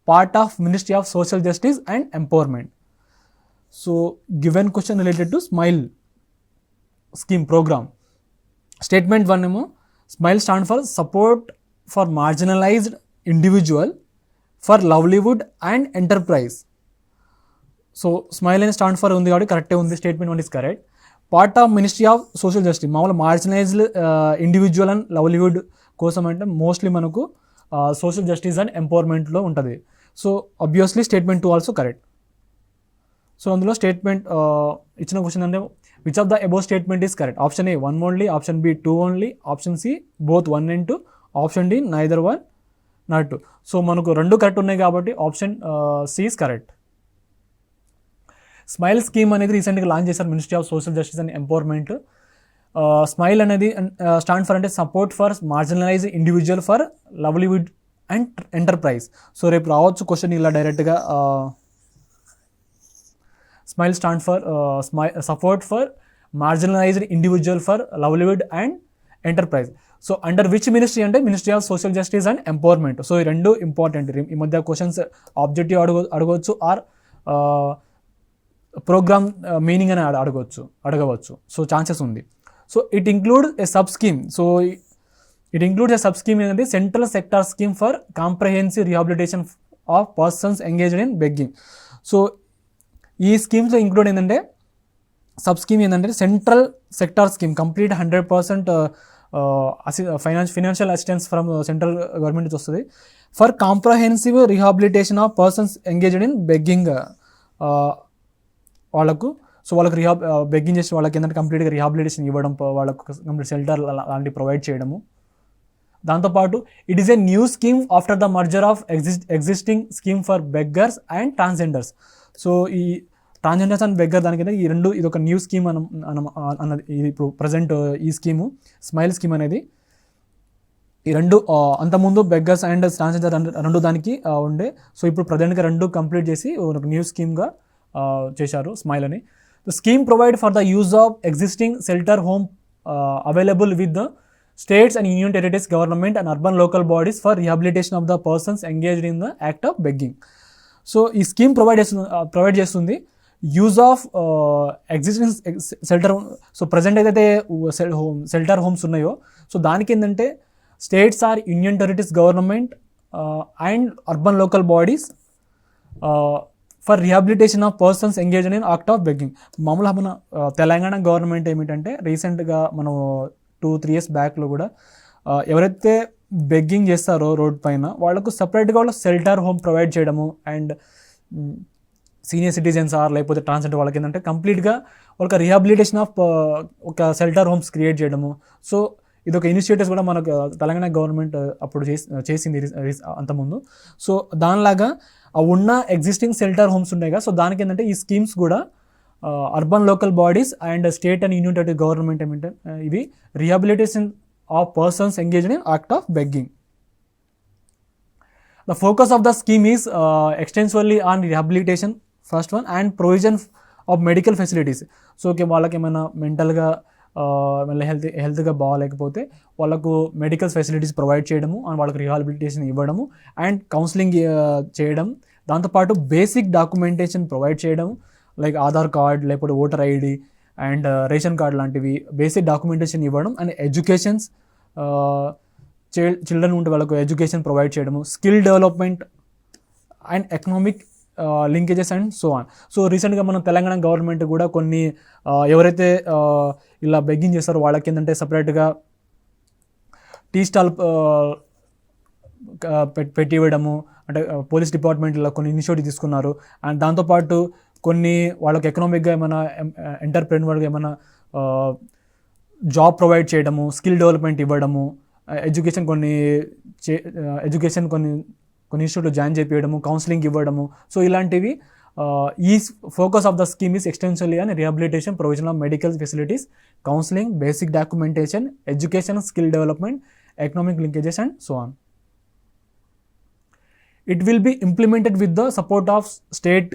Part of Ministry of Social Justice and Empowerment. So, given question related to SMILE scheme program. Statement 1 SMILE stand for support for marginalized individual for livelihood and enterprise. So smile అని stand for ఉంది కాబట్టి కరెక్టే ఉంది. Statement 1 is correct. Part of ministry of social justice మామూలు marginalised individual and లవ్లీహుడ్ కోసం అంటే mostly మనకు social justice and ఎంపవర్మెంట్లో ఉంటుంది. So obviously statement 2 also correct. So అందులో స్టేట్మెంట్ ఇచ్చిన క్వశ్చన్ అంటే which of the above statement is correct. Option A 1 only, option B 2 only, option C both 1 and 2, option D neither 1 nor 2. So మనకు 2 correct ఉన్నాయి కాబట్టి option C is correct. Smile scheme అనేది రీసెంట్గా launch చేశారు ministry of social justice and empowerment. Smile అనేది stand for అంటే support for marginalise individual for livelihood and enterprise. So రేపు రావచ్చు క్వశ్చన్ ఇలా డైరెక్ట్గా. Smile stand for support for marginalised individual for livelihood and enterprise. So under which ministry అంటే ministry of social justice and empowerment. So ఈ రెండు important. ఈ మధ్య questions objective అడగవచ్చు ఆర్ ప్రోగ్రామ్ మీనింగ్ అని అడగవచ్చు. సో ఛాన్సెస్ ఉంది. So it include a sub scheme. So it includes a sub scheme అనేది central sector scheme for comprehensive rehabilitation of persons engaged in begging. So ఈ స్కీమ్స్లో include ఏంటంటే sub scheme ఏంటంటే central sector scheme complete 100% financial assistance from central government నుంచి వస్తుంది for comprehensive rehabilitation of persons engaged in begging. వాళ్ళకు begging చేసిన వాళ్ళకి ఏంటంటే కంప్లీట్గా రిహాబిలిటేషన్ ఇవ్వడం, వాళ్ళకు కంప్లీట్ షెల్టర్ అలాంటివి ప్రొవైడ్ చేయడము. దాంతోపాటు it is a new scheme after the merger of existing scheme for beggars and transgenders. So ఈ ట్రాన్స్జెండర్స్ అండ్ బెగ్గర్ దానికి ఈ రెండు ఇది ఒక న్యూ స్కీమ్ అన్నది. ఇది ఇప్పుడు ప్రజెంట్ ఈ స్కీము స్మైల్ స్కీమ్ అనేది ఈ రెండు అంతకుముందు బెగ్గర్స్ అండ్ ట్రాన్స్జెండర్ రెండు దానికి ఉండే. సో ఇప్పుడు ప్రజెంట్గా రెండు కంప్లీట్ చేసి ఒక న్యూ స్కీమ్గా చేశారు స్మైల్ అని. The scheme provide for the use of existing shelter home available with the states and union territories government and urban local bodies for rehabilitation of the persons engaged in the act of begging. So ఈ scheme provide చేస్తుంది use of existing shelter. So present ఏదైతే shelter homes ఉన్నాయో so దానికి ఏంటంటే states or union territories government and urban local bodies for rehabilitation of persons engaged in act of begging. మామూలుగా మన Telangana government ఏమిటంటే రీసెంట్గా మనం 2-3 years బ్యాక్లో కూడా ఎవరైతే బెగ్గింగ్ చేస్తారో రోడ్ పైన వాళ్ళకు సపరేట్గా వాళ్ళ షెల్టర్ హోమ్ ప్రొవైడ్ చేయడము అండ్ సీనియర్ సిటిజన్స్ ఆర్ లేకపోతే ట్రాన్స్జెండర్ వాళ్ళకి ఏంటంటే కంప్లీట్గా వాళ్ళకి రిహాబిలిటేషన్ ఆఫ్ ఒక షెల్టర్ హోమ్స్ క్రియేట్ చేయడము. సో ఇది ఒక ఇనిషియేటివ్స్ కూడా మనకు తెలంగాణ గవర్నమెంట్ అప్పుడు చేసింది అంతకుముందు. సో దానిలాగా ఉన్న ఎగ్జిస్టింగ్ షెల్టర్ హోమ్స్ ఉన్నాయి కదా, సో దానికి ఏంటంటే ఈ స్కీమ్స్ కూడా urban local bodies and state and union territory government ఏమంటే ఇవి rehabilitation of persons engaged in act of begging. The focus of the scheme is extensively on rehabilitation, first one, and provision of medical facilities. So okay, వాళ్ళకి ఏమైనా మెంటల్గా హెల్త్గా బాగాలేకపోతే వాళ్ళకు medical facilities provide చేయడము and వాళ్ళకి rehabilitation ఇవ్వడము and counselling చేయడం, దాంతోపాటు బేసిక్ డాక్యుమెంటేషన్ ప్రొవైడ్ చేయడం లైక్ ఆధార్ కార్డ్ లేకపోతే voter ID and ration card లాంటివి బేసిక్ డాక్యుమెంటేషన్ ఇవ్వడం అండ్ ఎడ్యుకేషన్స్ చిల్డ్రన్ ఉంటే వాళ్ళకు ఎడ్యుకేషన్ ప్రొవైడ్ చేయడము, skill development and economic linkages and so on. So రీసెంట్గా మన తెలంగాణ గవర్నమెంట్ కూడా కొన్ని ఎవరైతే ఇలా బెగ్గింగ్ చేస్తారో వాళ్ళకి ఏంటంటే సపరేట్గా టీ స్టాల్ పెట్టి ఇవ్వడము, అంటే పోలీస్ డిపార్ట్మెంట్ ఇలా కొన్ని ఇనిషియేటివ్ తీసుకున్నారు. అండ్ దాంతోపాటు కొన్ని వాళ్ళకి ఎకనామిక్గా ఏమైనా ఎంటర్ప్రెన్యూర్గా ఏమైనా జాబ్ ప్రొవైడ్ చేయడము, స్కిల్ డెవలప్మెంట్ ఇవ్వడము, ఎడ్యుకేషన్ కొన్ని ఇన్స్టిట్యూట్లో జాయిన్ చేయించడము, కౌన్సిలింగ్ ఇవ్వడము. సో ఇలాంటివి ఈ focus of the scheme is extensively and rehabilitation, provision of medical facilities, counselling, basic documentation, education, skill development, economic linkages and so on. It will be implemented with the support of state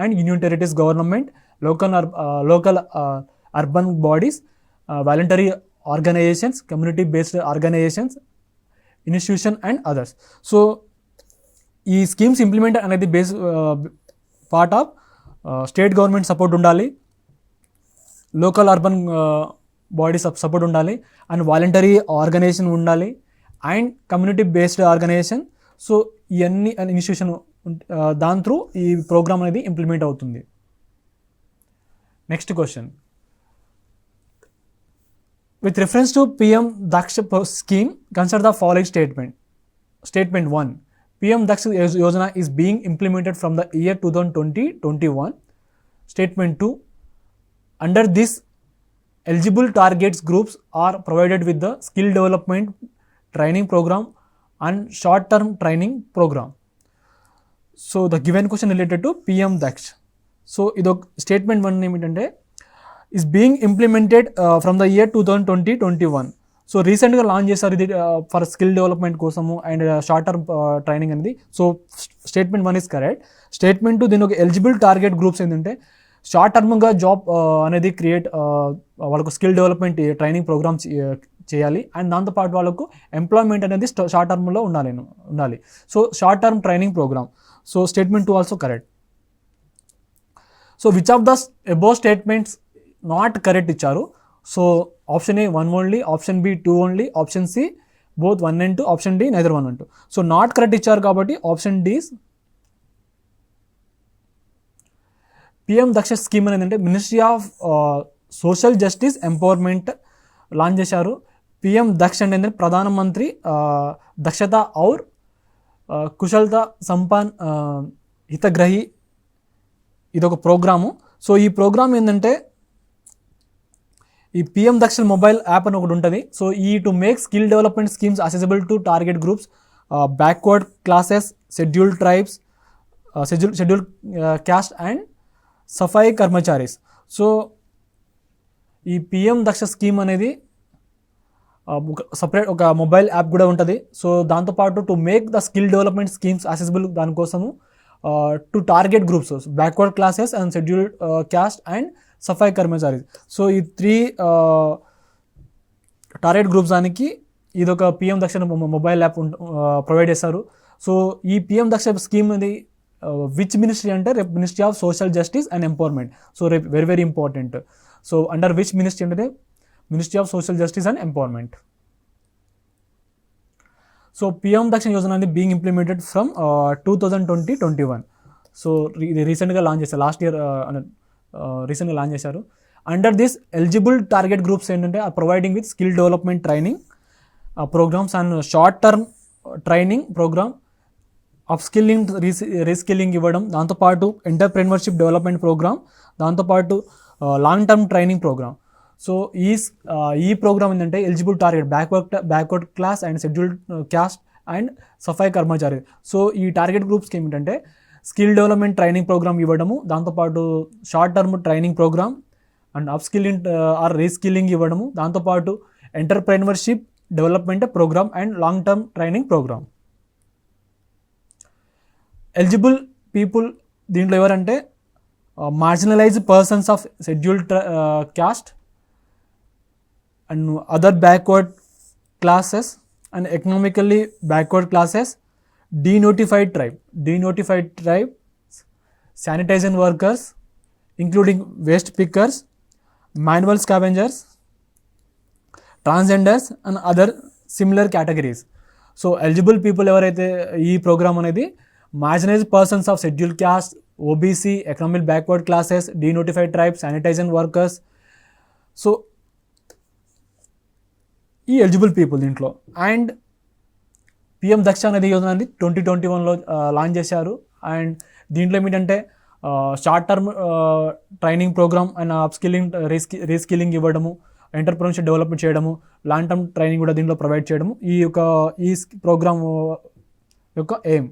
and union territories government, local urban bodies, voluntary organizations, community-based organizations, institution and others. So, ఈ schemes implement అనేది part of state government support ఉండాలి, local urban body support ఉండాలి and voluntary organisation ఉండాలి and community based organisation. So ఇవన్నీ institution దాని through ఈ programme అనేది implement అవుతుంది. Next question, with reference to PM 𝗧 scheme, consider the following statement. Statement 1, PM 𝗧 Yojana is being implemented from the year 2020-21. Statement 2, under this eligible targets groups are provided with the skill development training program and short term training program. So the given question related to PM 𝗧. So ido statement 1 ఏమిటంటే is being implemented from the year 2020-21. So రీసెంట్గా launch చేశారు ఇది for skill development కోసము and short term training అనేది. So statement 1 is correct. Statement 2, దీని ఒక eligible target groups ఏంటంటే short టర్మ్గా జాబ్ అనేది క్రియేట్ వాళ్ళకు స్కిల్ డెవలప్మెంట్ ట్రైనింగ్ ప్రోగ్రామ్స్ చేయాలి అండ్ దాంతోపాటు వాళ్ళకు ఎంప్లాయ్మెంట్ అనేది షార్ట్ టర్మ్లో ఉండాలి. So short term training programme. So statement 2 also correct. So which of the above statements not correct ఇచ్చారు. So option A 1 only, option B 2 only, option C both 1 and 2, option D neither 1 and 2. So not correct ఇచ్చారు కాబట్టి option D. PM 𝗧 scheme అనేది అంటే ministry of social justice empowerment launch చేశారు. PM 𝗧 అంటే ప్రధానమంత్రి దక్షత ఔర్ కుశలత సంపన్ హితగ్రహి, ఇదొక programme. So ఈ programme ఏంటంటే ఈ PM 𝗧 మొబైల్ యాప్ అని ఒకటి ఉంటుంది. సో ఈ to make skill development schemes accessible to target groups, backward classes, scheduled tribes, scheduled caste and safai karamcharis. So ఈ PM 𝗧 స్కీమ్ అనేది సపరేట్ ఒక మొబైల్ యాప్ కూడా ఉంటుంది. సో దాంతోపాటు to make the skill development schemes accessible దానికోసము to target groups, backward classes and scheduled caste and safai karamcharis. So ఈ 3 target groups దానికి ఇదొక PM 𝗧 మొబైల్ యాప్ ప్రొవైడ్ చేస్తారు. సో ఈ PM 𝗧 స్కీమ్ అనేది విచ్ మినిస్ట్రీ అంటే రేపు ministry of social justice and empowerment. So రేపు very very important. So under which ministry అంటే ministry of social justice and empowerment. So PM 𝗧 yojana అనేది being implemented from 2020-21. So ఇది రీసెంట్గా launch చేశారు, last year రీసెంట్గా launch చేశారు. Under this eligible target groups ఏంటంటే are providing with skill development training programmes and short term training programme, upskilling reskilling ఇవ్వడం, దాంతోపాటు entrepreneurship development programme, దాంతోపాటు long term training programme. So ఈ programme ఏంటంటే eligible target backward class and scheduled caste and Safai Karamchari. So ఈ target గ్రూప్స్కి ఏమిటంటే skill development training programme ఇవ్వడము, దాంతోపాటు short term training programme and upskilling are reskilling ఇవ్వడము, దాంతోపాటు entrepreneurship development programme and long term training programme. Eligible people దీంట్లో ఎవరంటే marginalized persons of scheduled caste and other backward classes and economically backward classes, denotified tribe, sanitation workers including waste pickers, manual scavengers, transgenders and other similar categories. So eligible people ఎవరైతే ఈ programme అనేది marginalised persons of schedule caste, OBC, economic backward classes, denotified tribes, sanitation workers. So ఈ eligible people దీంట్లో. And PM Daksh అనేది యోజన అనేది 2021లో launch చేశారు. And దీంట్లో ఏమిటంటే short term training programme and upskilling, reskilling ఇవ్వడము, ఎంటర్ప్రెన్యూర్షిప్ డెవలప్మెంట్ చేయడము, లాంగ్ టర్మ్ ట్రైనింగ్ కూడా దీంట్లో ప్రొవైడ్ చేయడము ఈ ప్రోగ్రామ్ యొక్క ఎయిమ్.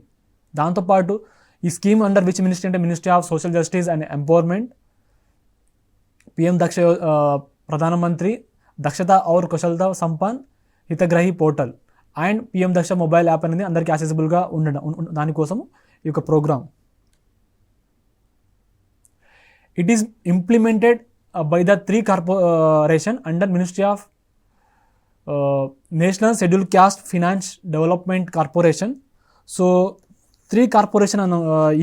దాంతోపాటు ఈ స్కీమ్ అండర్ విచ్ మినిస్ట్రీ అంటే ministry of social justice and empowerment, PM Daksh Pradhan Mantri Dakshta Aur Kushalta Sampann Hitgrahi portal and PM Daksh mobile app అనేది అందరికీ యాక్సెసిబుల్గా ఉండడం, దానికోసం ఈ యొక్క programme. It is implemented by the 3 corporation under Ministry of National Scheduled Caste Finance Development Corporation. So 3 corporation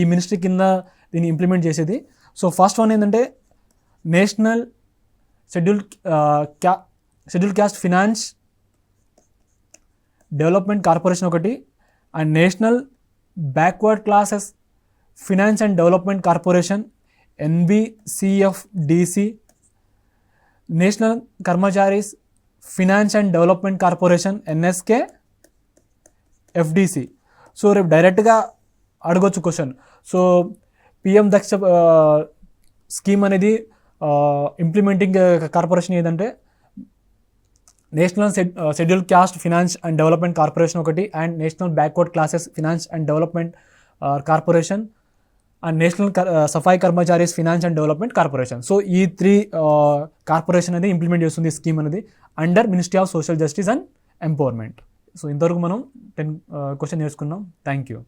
ఈ ministry కింద దీన్ని ఇంప్లిమెంట్ చేసేది. సో ఫస్ట్ వన్ ఏంటంటే national schedule caste finance development corporation ఒకటి, and national backward classes finance and development corporation NBCFDC, national Karmacharis finance and development corporation NSKFDC. So రేపు డైరెక్ట్గా అడగొచ్చు question. So PM Daksh scheme అనేది implementing corporation ఏదంటే national schedule caste finance and development corporation ఒకటి, and national backward classes finance and development corporation, and national Safai Karmacharis finance and development corporation. So ఈ 3 corporation అనేది implement చేస్తుంది ఈ స్కీమ్ అనేది under ministry of social justice and empowerment. So ఇంతవరకు మనం 10 question నేర్చుకున్నాం. Thank you.